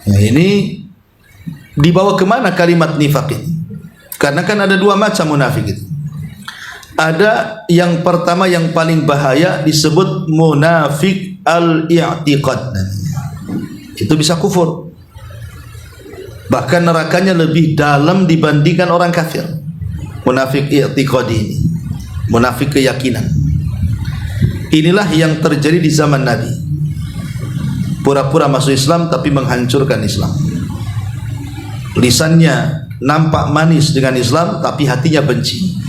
Ya, ini dibawa kemana kalimat nifak ini? Karena kan ada dua macam munafik itu. Ada yang pertama yang paling bahaya disebut munafik al-i'tiqad. Itu bisa kufur. Bahkan nerakanya lebih dalam dibandingkan orang kafir. Munafik i'tiqad ini, munafik keyakinan. Inilah yang terjadi di zaman Nabi. Pura-pura masuk Islam tapi menghancurkan Islam. Lisannya nampak manis dengan Islam tapi hatinya benci.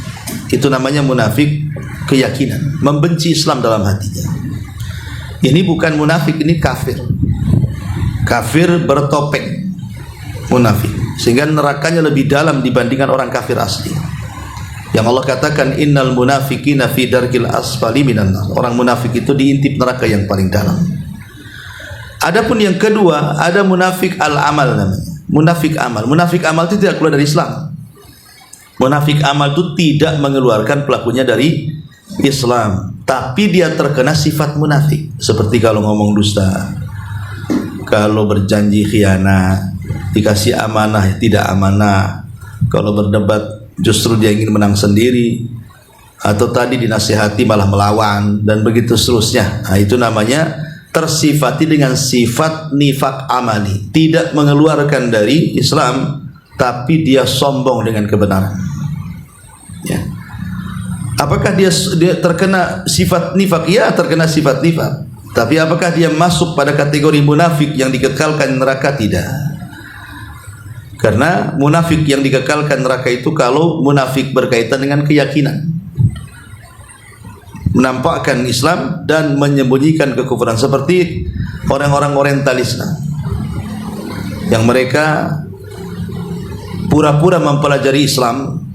Itu namanya munafik keyakinan, membenci Islam dalam hatinya. Ini bukan munafik, ini kafir. Kafir bertopeng, munafik. Sehingga nerakanya lebih dalam dibandingkan orang kafir asli. Yang Allah katakan innal munafiqina fi darkil asfali minan nar. Orang munafik itu diintip neraka yang paling dalam. Adapun yang kedua, ada munafik al-amal namanya. Munafik amal. Munafik amal itu tidak keluar dari Islam. Munafik amal itu tidak mengeluarkan pelakunya dari Islam, tapi dia terkena sifat munafik. Seperti kalau ngomong dusta, kalau berjanji khianat, dikasih amanah tidak amanah, kalau berdebat justru dia ingin menang sendiri, atau tadi dinasihati malah melawan, dan begitu seterusnya. Nah, itu namanya tersifati dengan sifat nifak amali, tidak mengeluarkan dari Islam, tapi dia sombong dengan kebenaran. Ya. Apakah dia terkena sifat nifak? Ya, terkena sifat nifak. Tapi apakah dia masuk pada kategori munafik yang dikekalkan neraka? Tidak. Karena munafik yang dikekalkan neraka itu kalau munafik berkaitan dengan keyakinan, menampakkan Islam dan menyembunyikan kekufuran, seperti orang-orang orientalis yang mereka pura-pura mempelajari Islam,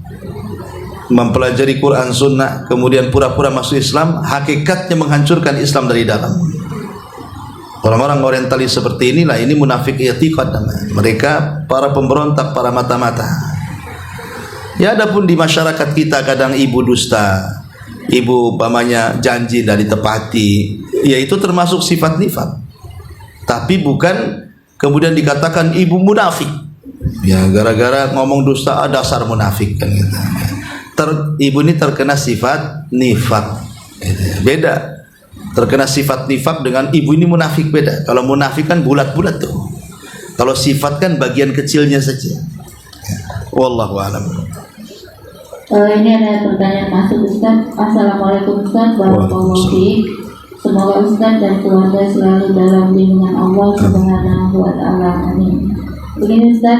mempelajari Quran Sunnah, kemudian pura-pura masuk Islam, hakikatnya menghancurkan Islam dari dalam. Orang-orang orientalis seperti inilah, ini munafik i'tiqad namanya. Mereka para pemberontak, para mata-mata. Ya, adapun di masyarakat kita kadang ibu dusta, ibu umpamanya janji dari ditepati, ya itu termasuk sifat nifak. Tapi bukan kemudian dikatakan ibu munafik. Ya, gara-gara ngomong dusta, dasar munafik kan gitu. Ibu ini terkena sifat nifak. Beda. Terkena sifat nifak dengan ibu ini munafik, beda. Kalau munafik kan bulat-bulat tuh. Kalau sifat kan bagian kecilnya saja. Wallahu a'lam. Ini ada pertanyaan masuk, Ustaz. Assalamualaikum Ustaz, barakallahu fiik. Semoga Ustaz dan keluarga selalu dalam lindungan Allah Subhanahu wa taala. Amin. Begini Ustaz,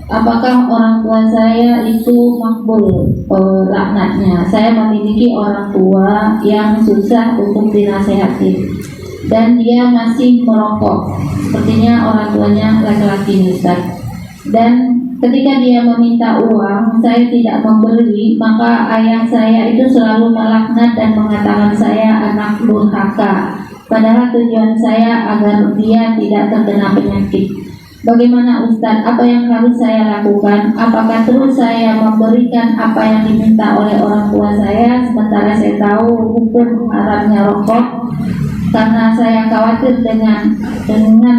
apakah orang tua saya itu makbul laknatnya? Saya memiliki orang tua yang susah untuk dinasehati dan dia masih merokok. Sepertinya orang tuanya laki-laki, Ustaz. Dan ketika dia meminta uang, saya tidak memberi, maka ayah saya itu selalu melaknat dan mengatakan saya anak durhaka. Padahal tujuan saya agar dia tidak terkena penyakit. Bagaimana Ustaz? Apa yang harus saya lakukan? Apakah terus saya memberikan apa yang diminta oleh orang tua saya, sementara saya tahu hukum haramnya rokok? karena saya khawatir dengan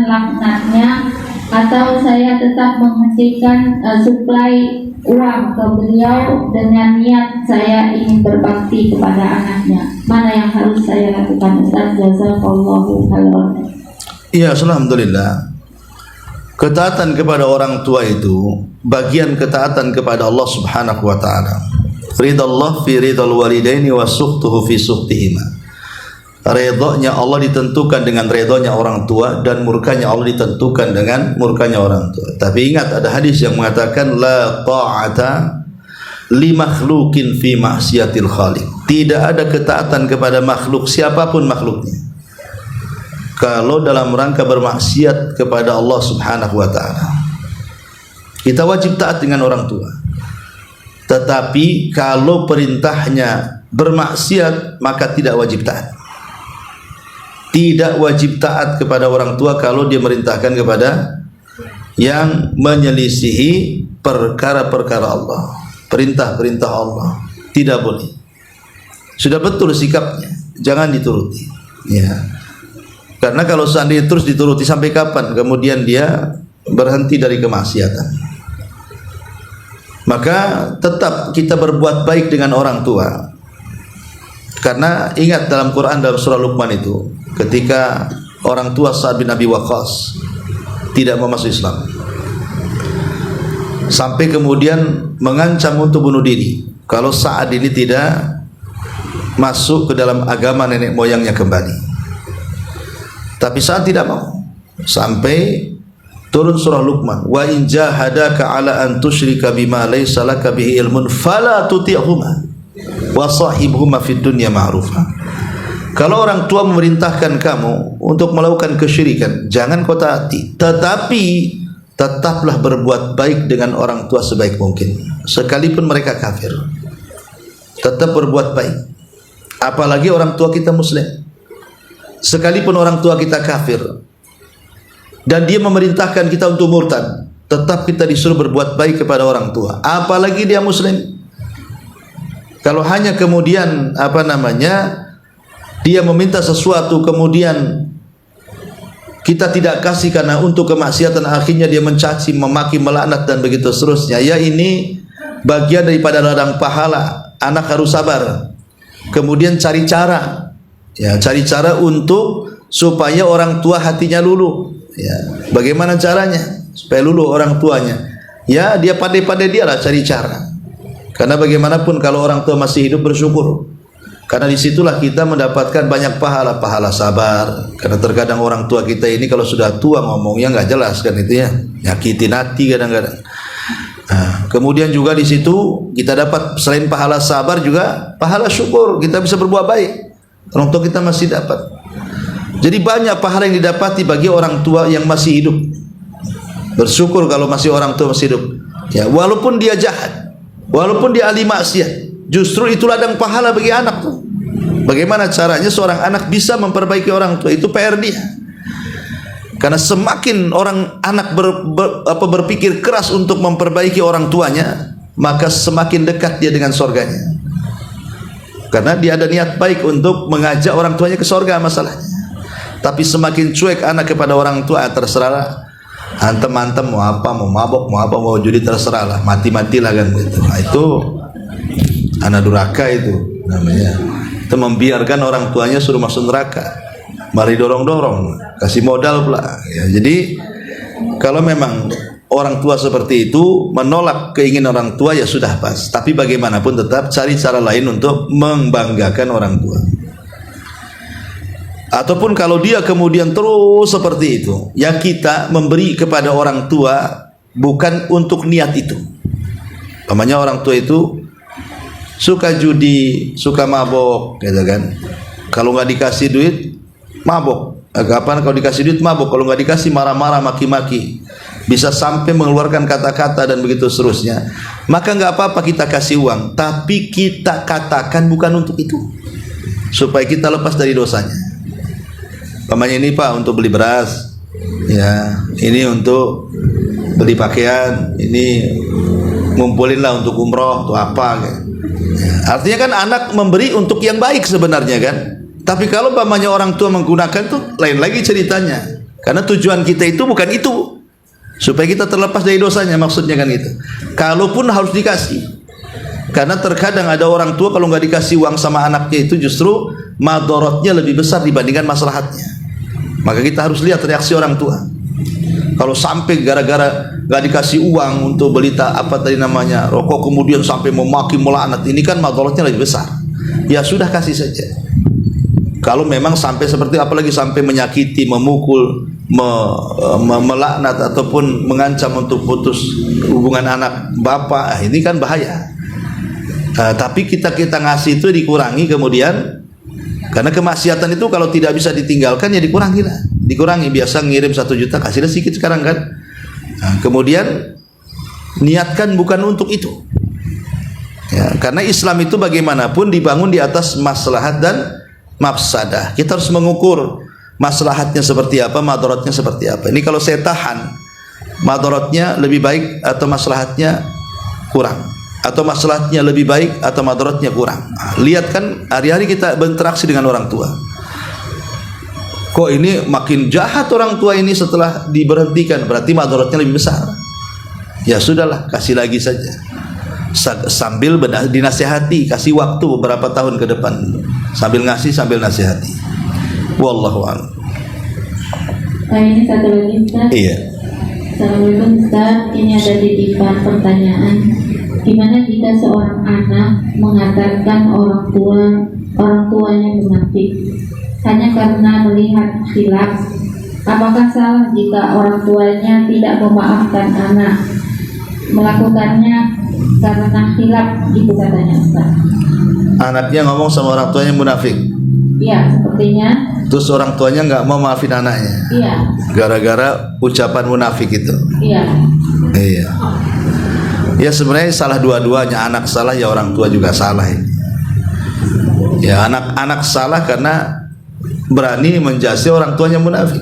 laknatnya, atau saya tetap menghentikan suplai uang ke beliau dengan niat saya ingin berbakti kepada anaknya? Mana yang harus saya lakukan, Ustaz? Jazakallahu khairan. Iya, alhamdulillah. Ketaatan kepada orang tua itu bagian ketaatan kepada Allah Subhanahu wa taala. Ridallah fi ridal walidaini wa sukhtuhu fi sukhtihima. Redanya Allah ditentukan dengan redanya orang tua, dan murkanya Allah ditentukan dengan murkanya orang tua. Tapi ingat, ada hadis yang mengatakan la ta'ata li makhlukin fi ma'siyatil khaliq. Tidak ada ketaatan kepada makhluk, siapapun makhluknya, kalau dalam rangka bermaksiat kepada Allah Subhanahu wa taala. Kita wajib taat dengan orang tua. Tetapi kalau perintahnya bermaksiat, maka tidak wajib taat. Tidak wajib taat kepada orang tua kalau dia merintahkan kepada yang menyelisihi perkara-perkara Allah, perintah-perintah Allah. Tidak boleh. Sudah betul sikapnya, jangan dituruti. Ya. Karena kalau seandainya terus dituruti, sampai kapan kemudian dia berhenti dari kemaksiatan? Maka tetap kita berbuat baik dengan orang tua. Karena ingat dalam Quran, dalam surah Luqman itu, ketika orang tua Sa'ad bin Abi Waqqas tidak mau masuk Islam, sampai kemudian mengancam untuk bunuh diri kalau Sa'ad ini tidak masuk ke dalam agama nenek moyangnya kembali. Tapi Sa'ad tidak mau, sampai turun surah Luqman, wa in jahadaka ala an tusyrika bima laysa laka bihi ilmun fala tuti'huma wa sahibhuma fid dunya ma'rufa. Kalau orang tua memerintahkan kamu untuk melakukan kesyirikan, jangan kau taati, tetapi tetaplah berbuat baik dengan orang tua sebaik mungkin, sekalipun mereka kafir. Tetap berbuat baik. Apalagi orang tua kita muslim. Sekalipun orang tua kita kafir dan dia memerintahkan kita untuk murtad, tetap kita disuruh berbuat baik kepada orang tua, apalagi dia muslim. Kalau hanya kemudian dia meminta sesuatu, kemudian kita tidak kasih karena untuk kemaksiatan, akhirnya dia mencaci, memaki, melaknat dan begitu seterusnya, ya ini bagian daripada ladang pahala. Anak harus sabar, kemudian cari cara, ya cari cara untuk supaya orang tua hatinya luluh. Ya, bagaimana caranya supaya luluh orang tuanya? Ya, dia pandai-pandai dialah cari cara. Karena bagaimanapun kalau orang tua masih hidup, bersyukur. Karena disitulah kita mendapatkan banyak pahala sabar. Karena terkadang orang tua kita ini kalau sudah tua ngomongnya nggak jelas kan, itu ya, nyakitin hati kadang-kadang. Nah, kemudian juga di situ kita dapat selain pahala sabar juga pahala syukur, kita bisa berbuat baik. Orang tua kita masih dapat. Jadi banyak pahala yang didapati bagi orang tua yang masih hidup. Bersyukur kalau masih orang tua masih hidup. Ya, walaupun dia jahat, walaupun dia ahli maksiat, justru itu ladang pahala bagi anak tuh. Bagaimana caranya seorang anak bisa memperbaiki orang tua, itu PR dia. Karena semakin orang anak berpikir keras untuk memperbaiki orang tuanya, maka semakin dekat dia dengan surganya. Karena dia ada niat baik untuk mengajak orang tuanya ke surga masalahnya. Tapi semakin cuek anak kepada orang tua, terserahlah. Antem-antem mau apa, mau mabok, mau apa, mau judi, terserahlah. Mati-matilah kan gitu. Nah, itu anak durhaka itu namanya. Itu membiarkan orang tuanya suruh masuk neraka. Mari dorong-dorong, kasih modal pula. Ya, jadi kalau memang orang tua seperti itu menolak keinginan orang tua, ya sudah pas. Tapi bagaimanapun tetap cari cara lain untuk membanggakan orang tua. Ataupun kalau dia kemudian terus seperti itu, ya kita memberi kepada orang tua bukan untuk niat itu. Namanya orang tua itu suka judi, suka mabok, gitu kan. Kalau nggak dikasih duit, mabok. Kapan kalau dikasih duit mabok, kalau nggak dikasih marah-marah, maki-maki, bisa sampai mengeluarkan kata-kata dan begitu seterusnya. Maka nggak apa-apa kita kasih uang, tapi kita katakan bukan untuk itu, supaya kita lepas dari dosanya. Pamannya ini Pak untuk beli beras, ya ini untuk beli pakaian, ini ngumpulinlah untuk umroh, untuk apa? Ya. Artinya kan anak memberi untuk yang baik sebenarnya kan. Tapi kalau umpamanya orang tua menggunakan tuh lain lagi ceritanya. Karena tujuan kita itu bukan itu. Supaya kita terlepas dari dosanya, maksudnya kan itu. Kalaupun harus dikasih. Karena terkadang ada orang tua kalau nggak dikasih uang sama anaknya itu justru madorotnya lebih besar dibandingkan maslahatnya. Maka kita harus lihat reaksi orang tua. Kalau sampai gara-gara nggak dikasih uang untuk beli apa tadi namanya rokok, kemudian sampai memaki melaknat, ini kan madorotnya lebih besar. Ya sudah, kasih saja. Kalau memang sampai seperti apalagi sampai menyakiti, memukul, melaknat ataupun mengancam untuk putus hubungan anak bapak, ini kan bahaya. Tapi kita ngasih itu dikurangi kemudian, karena kemaksiatan itu kalau tidak bisa ditinggalkan ya dikurangi lah. Dikurangi, biasa ngirim 1 juta, kasihlah sedikit sekarang kan. Kemudian niatkan bukan untuk itu. Ya, karena Islam itu bagaimanapun dibangun di atas maslahat dan mafsadah. Kita harus mengukur maslahatnya seperti apa, madaratnya seperti apa. Ini kalau saya tahan, madaratnya lebih baik atau maslahatnya kurang, atau maslahatnya lebih baik atau madaratnya kurang. Lihat kan hari-hari kita berinteraksi dengan orang tua. Kok ini makin jahat orang tua ini setelah diberhentikan, berarti madaratnya lebih besar. Ya sudahlah, kasih lagi saja. Sambil dinasihati, kasih waktu beberapa tahun ke depan. Sambil ngasih, sambil nasihati. Wallahu a'lam. Ini satu lagi, Ustaz. Iya. Assalamualaikum Ustaz, ini ada titipan pertanyaan. Gimana jika seorang anak mengatakan orang tuanya munafik hanya karena melihat khilaf? Apakah salah jika orang tuanya tidak memaafkan anak melakukannya karena khilaf? Itu katanya Ustaz. Anaknya ngomong sama orang tuanya munafik. Iya, sepertinya. Terus orang tuanya nggak mau maafin anaknya. Iya. Gara-gara ucapan munafik itu. Iya. Iya. Ya sebenarnya salah dua-duanya, anak salah ya orang tua juga salah. Ya anak salah karena berani menjasi orang tuanya munafik.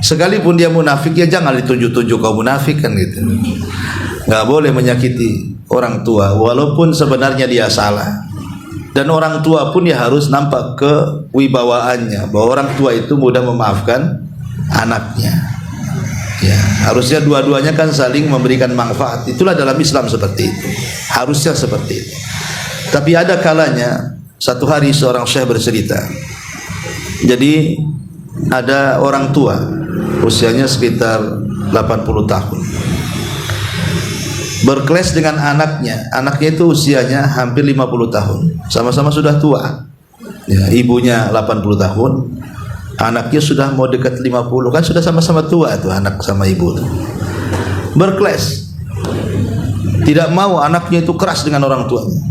Sekalipun dia munafik ya jangan ditunjuk-tunjuk kau munafik kan gitu. Nggak boleh menyakiti orang tua walaupun sebenarnya dia salah. Dan orang tua pun ya harus nampak kewibawaannya bahwa orang tua itu mudah memaafkan anaknya. Ya, harusnya dua-duanya kan saling memberikan manfaat. Itulah dalam Islam seperti itu. Harusnya seperti itu. Tapi ada kalanya satu hari seorang syekh bercerita. Jadi ada orang tua usianya sekitar 80 tahun. Berkelas dengan anaknya itu usianya hampir 50 tahun. Sama-sama sudah tua. Ya, ibunya 80 tahun. Anaknya sudah mau dekat 50, kan sudah sama-sama tua tuh anak sama ibu tuh. Berkelas. Tidak mau anaknya itu keras dengan orang tuanya.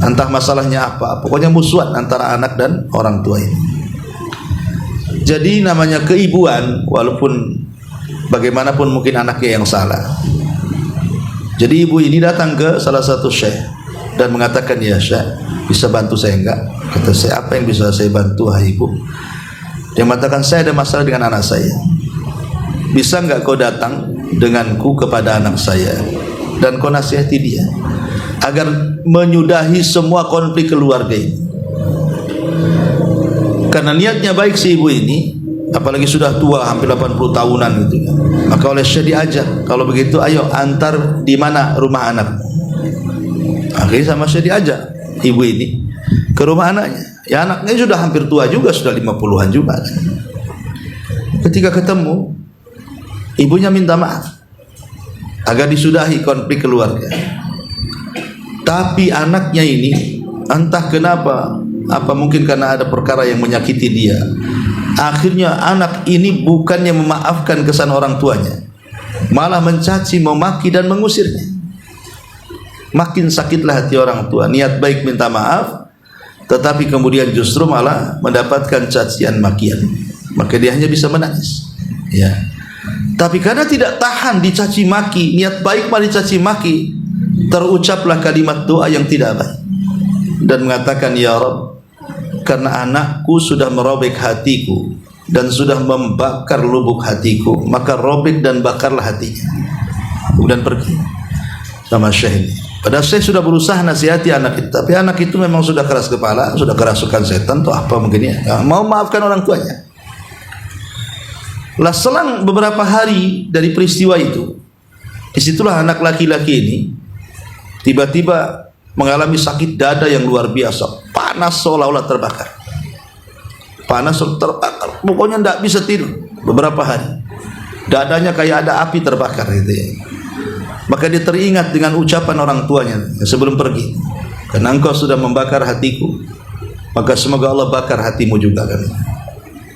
Entah masalahnya apa, pokoknya musuhan antara anak dan orang tua ini. Jadi namanya keibuan, walaupun bagaimanapun mungkin anaknya yang salah. Jadi ibu ini datang ke salah satu syekh dan mengatakan, ya syekh, bisa bantu saya enggak? Kata saya, apa yang bisa saya bantu hai ibu? Dia mengatakan, saya ada masalah dengan anak saya. Bisa enggak kau datang denganku kepada anak saya dan kau nasihati dia agar menyudahi semua konflik keluarga ini. Karena niatnya baik si ibu ini, apalagi sudah tua hampir 80 tahunan gitu. Maka oleh syekh diajak, kalau begitu ayo antar di mana rumah anak. Akhirnya sama syekh diajak ibu ini ke rumah anaknya. Ya anaknya sudah hampir tua juga, sudah 50-an juga. Ketika ketemu, ibunya minta maaf agar disudahi konflik keluarga. Tapi anaknya ini entah kenapa, apa mungkin karena ada perkara yang menyakiti dia, akhirnya anak ini bukannya memaafkan kesalahan orang tuanya, malah mencaci, memaki dan mengusirnya. Makin sakitlah hati orang tua, niat baik minta maaf, tetapi kemudian justru malah mendapatkan cacian makian. Maka dia hanya bisa menangis. Ya. Tapi karena tidak tahan dicaci maki, niat baik malah dicaci maki, terucaplah kalimat doa yang tidak baik dan mengatakan, ya Rabb, karena anakku sudah merobek hatiku dan sudah membakar lubuk hatiku, maka robek dan bakarlah hatinya. Kemudian pergi sama syekh ini. Padahal saya sudah berusaha nasihati anak itu, tapi anak itu memang sudah keras kepala, sudah kerasukan setan atau apa mungkin ya, mau maafkan orang tuanya. Lah selang beberapa hari dari peristiwa itu, disitulah anak laki-laki ini tiba-tiba mengalami sakit dada yang luar biasa, panas seolah-olah terbakar, pokoknya tidak bisa tidur beberapa hari, dadanya kayak ada api terbakar gitu ya. Maka dia teringat dengan ucapan orang tuanya sebelum pergi, karena engkau sudah membakar hatiku, maka semoga Allah bakar hatimu juga kan.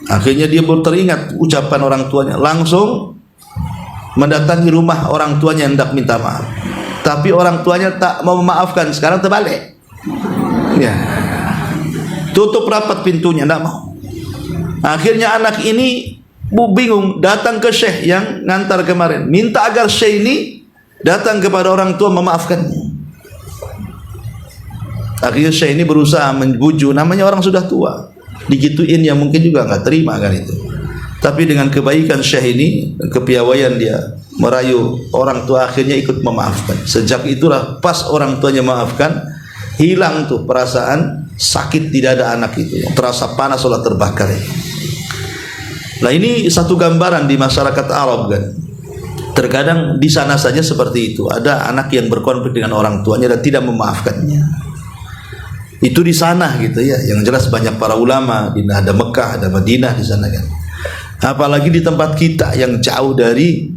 Akhirnya dia baru teringat ucapan orang tuanya, langsung mendatangi rumah orang tuanya yang hendak minta maaf, tapi orang tuanya tak mau memaafkan. Sekarang terbalik ya, tutup rapat pintunya, tidak mau. Akhirnya anak ini bingung, datang ke syekh yang ngantar kemarin, minta agar syekh ini datang kepada orang tua memaafkannya. Akhirnya syekh ini berusaha membujuk, namanya orang sudah tua, digituin yang mungkin juga nggak terima kan itu. Tapi dengan kebaikan syekh ini, kepiawaian dia merayu orang tua, akhirnya ikut memaafkan. Sejak itulah pas orang tuanya maafkan, hilang tuh perasaan sakit di dada anak itu, yang terasa panas seolah terbakar ya. Nah ini satu gambaran di masyarakat Arab kan. Terkadang di sana saja seperti itu, ada anak yang berkonflik dengan orang tuanya dan tidak memaafkannya. Itu di sana gitu ya. Yang jelas banyak para ulama, ada Mekah, ada Madinah di sana kan. Apalagi di tempat kita yang jauh dari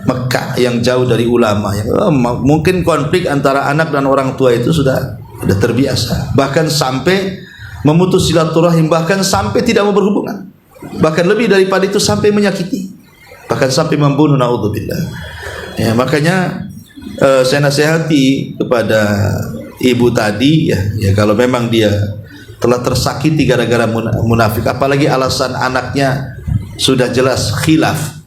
Mekah, yang jauh dari ulama, yang mungkin konflik antara anak dan orang tua itu sudah terbiasa. Bahkan sampai memutus silaturahim, bahkan sampai tidak mau berhubungan. Bahkan lebih daripada itu, sampai menyakiti, bahkan sampai membunuh, naudzubillah. Ya, makanya saya nasihati kepada ibu tadi ya kalau memang dia telah tersakiti gara-gara munafik, apalagi alasan anaknya sudah jelas khilaf.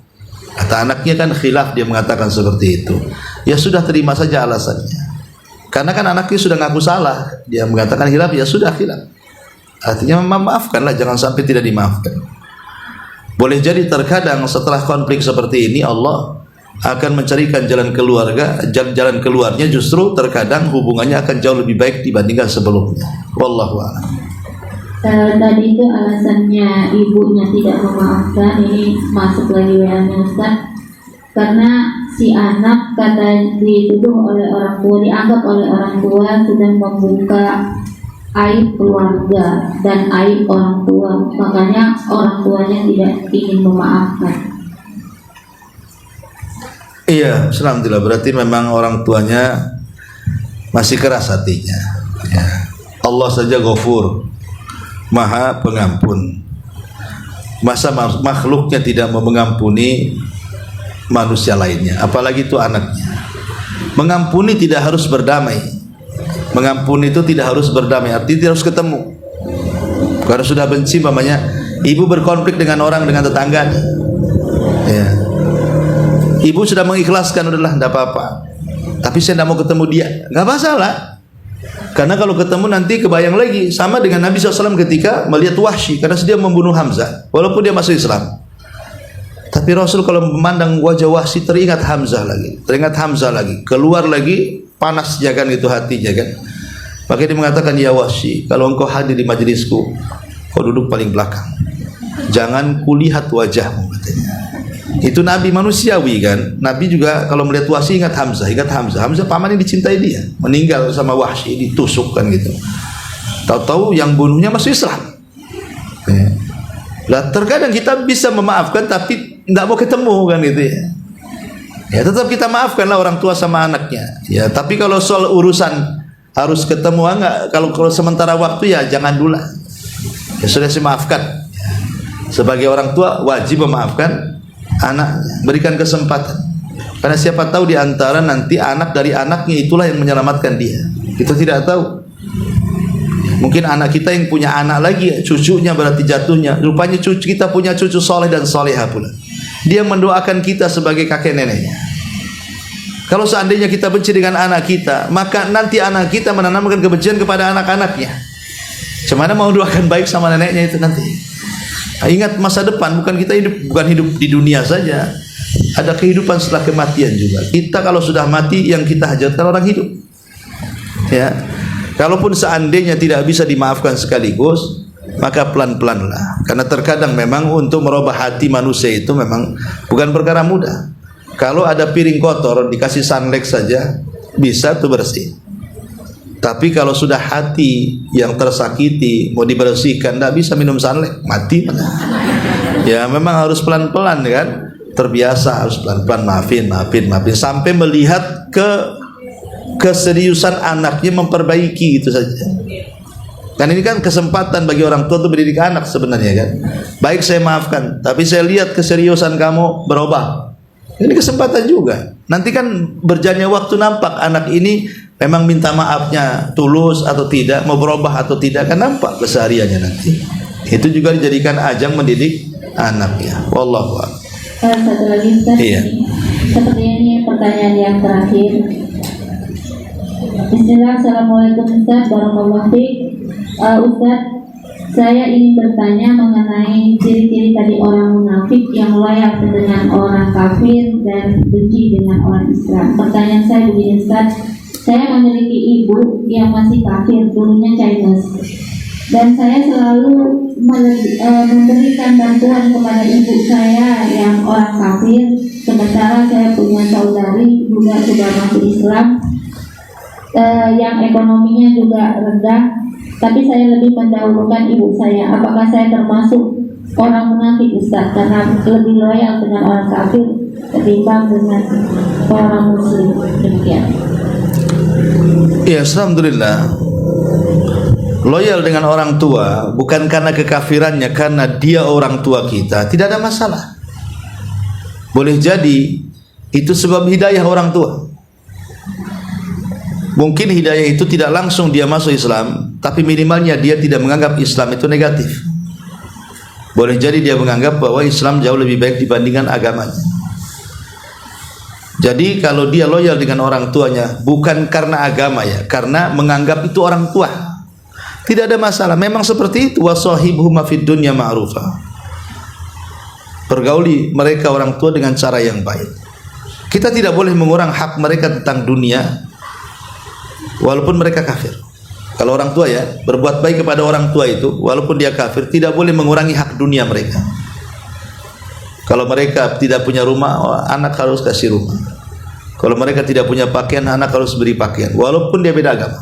Kata anaknya kan khilaf, dia mengatakan seperti itu. Ya sudah, terima saja alasannya. Karena kan anaknya sudah ngaku salah, dia mengatakan khilaf, ya sudah khilaf. Artinya memaafkanlah, jangan sampai tidak dimaafkan. Boleh jadi terkadang setelah konflik seperti ini Allah akan mencarikan jalan keluarnya justru terkadang hubungannya akan jauh lebih baik dibandingkan sebelumnya. Wallahu a'lam. Tadi itu alasannya ibunya tidak memaafkan, ini masuk lagi WA-nya Ustaz. Karena si anak kata dituduh oleh orang tua, dianggap oleh orang tua sedang membuka aib keluarga dan aib orang tua, makanya orang tuanya tidak ingin memaafkan. Iya, alhamdulillah, berarti memang orang tuanya masih keras hatinya ya. Allah saja Ghafur, Maha Pengampun. Masa makhluknya tidak mau mengampuni manusia lainnya, apalagi itu anaknya. Mengampuni tidak harus berdamai. Mengampuni itu tidak harus berdamai, artinya tidak harus ketemu. Karena sudah benci, mamanya ibu berkonflik dengan tetangga ya. Ibu sudah mengikhlaskan, udahlah tidak apa-apa, tapi saya tidak mau ketemu dia, nggak masalah. Karena kalau ketemu nanti kebayang lagi, sama dengan Nabi SAW ketika melihat Wahsy, karena dia membunuh Hamzah walaupun dia masuk Islam. Tapi Rasul kalau memandang wajah Wahsy teringat Hamzah lagi, keluar lagi panasnya kan itu hatinya kan. Maka dia mengatakan, ya Wahsy, kalau engkau hadir di majelisku, kau duduk paling belakang, jangan kulihat wajahmu, katanya. Itu Nabi manusiawi kan. Nabi juga kalau melihat Wahsy ingat Hamzah. Hamzah paman yang dicintai dia, meninggal sama Wahsy, ditusuk kan gitu. Tahu-tahu yang bunuhnya masuk Islam ya. Lah terkadang kita bisa memaafkan tapi tidak mau ketemu kan gitu ya. Ya tetap kita maafkanlah orang tua sama anaknya. Ya, tapi kalau soal urusan harus ketemu enggak, kalau sementara waktu ya jangan dulu. Ya sudah, saya maafkan. Ya. Sebagai orang tua wajib memaafkan anaknya, berikan kesempatan. Karena siapa tahu di antara nanti anak dari anaknya itulah yang menyelamatkan dia. Kita tidak tahu. Mungkin anak kita yang punya anak lagi, cucunya berarti jatuhnya. Rupanya kita punya cucu soleh dan soleha pula. Dia mendoakan kita sebagai kakek neneknya. Kalau seandainya kita benci dengan anak kita, maka nanti anak kita menanamkan kebencian kepada anak-anaknya. Cuman mau doakan baik sama neneknya itu nanti. Ingat masa depan, bukan hidup di dunia saja. Ada kehidupan setelah kematian juga. Kita kalau sudah mati, yang kita hajatkan orang hidup. Ya, kalaupun seandainya tidak bisa dimaafkan sekaligus, maka pelan-pelanlah. Karena terkadang memang untuk merubah hati manusia itu memang bukan perkara mudah. Kalau ada piring kotor dikasih sunlight saja bisa tuh bersih. Tapi kalau sudah hati yang tersakiti mau dibersihkan, tidak bisa minum sunlight, mati. Ya memang harus pelan-pelan kan. Terbiasa harus pelan-pelan, maafin sampai melihat keseriusan anaknya memperbaiki, itu saja. Kan ini kan kesempatan bagi orang tua untuk mendidik anak sebenarnya kan. Baik saya maafkan, tapi saya lihat keseriusan kamu berubah. Ini kesempatan juga. Nanti kan berjalannya waktu nampak anak ini memang minta maafnya tulus atau tidak, mau berubah atau tidak, kan nampak kesehariannya nanti. Itu juga dijadikan ajang mendidik anak ya. Wallahu a'lam. Satu lagi Ustaz, Iya. seperti ini pertanyaan yang terakhir. Bismillah, Assalamualaikum Ustaz, Barakallahu Fiik. Ustaz, saya ingin bertanya mengenai ciri-ciri tadi orang munafik yang loyal dengan orang kafir dan benci dengan orang Islam. Pertanyaan saya begini Ustaz, saya memiliki ibu yang masih kafir, dulunya Chinese, dan saya selalu memberikan bantuan kepada ibu saya yang orang kafir, sementara saya punya saudari juga sudah masuk Islam, yang ekonominya juga rendah, tapi saya lebih mendahulukan ibu saya. Apakah saya termasuk orang munafik Ustaz karena lebih loyal dengan orang kafir ketimbang dengan orang muslim? Demikian. Ya, alhamdulillah. Loyal dengan orang tua bukan karena kekafirannya, karena dia orang tua kita, tidak ada masalah. Boleh jadi itu sebab hidayah orang tua. Mungkin hidayah itu tidak langsung dia masuk Islam, tapi minimalnya dia tidak menganggap Islam itu negatif. Boleh jadi dia menganggap bahwa Islam jauh lebih baik dibandingkan agamanya. Jadi kalau dia loyal dengan orang tuanya bukan karena agama ya, karena menganggap itu orang tua, tidak ada masalah. Memang seperti itu. Wasahibhuma fid dunya ma'rufa. Pergauli mereka orang tua dengan cara yang baik. Kita tidak boleh mengurang hak mereka tentang dunia walaupun mereka kafir. Kalau orang tua ya, berbuat baik kepada orang tua itu walaupun dia kafir, tidak boleh mengurangi hak dunia mereka. Kalau mereka tidak punya rumah, anak harus kasih rumah. Kalau mereka tidak punya pakaian, anak harus beri pakaian walaupun dia beda agama.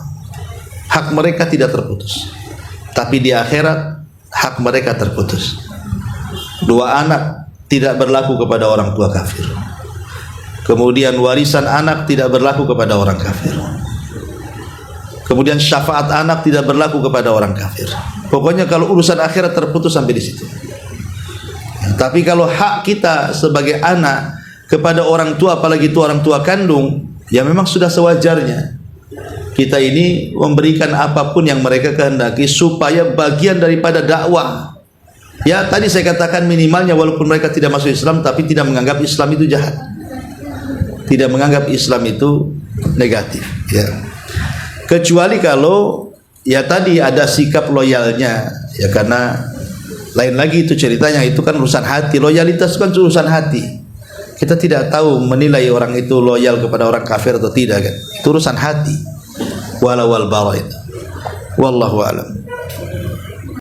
Hak mereka tidak terputus. Tapi di akhirat hak mereka terputus. Dua anak tidak berlaku kepada orang tua kafir. Kemudian warisan anak tidak berlaku kepada orang kafir. Kemudian syafaat anak tidak berlaku kepada orang kafir. Pokoknya kalau urusan akhirat terputus sampai di situ. Tapi kalau hak kita sebagai anak kepada orang tua, apalagi itu orang tua kandung, ya memang sudah sewajarnya kita ini memberikan apapun yang mereka kehendaki supaya bagian daripada dakwah. Ya tadi saya katakan minimalnya walaupun mereka tidak masuk Islam, tapi tidak menganggap Islam itu jahat, tidak menganggap Islam itu negatif ya. Kecuali kalau ya tadi ada sikap loyalnya ya, karena lain lagi itu ceritanya, itu kan urusan hati. Loyalitas kan urusan hati. Kita tidak tahu menilai orang itu loyal kepada orang kafir atau tidak kan. Itu urusan hati. Wala wal bara itu. Wallahu a'lam.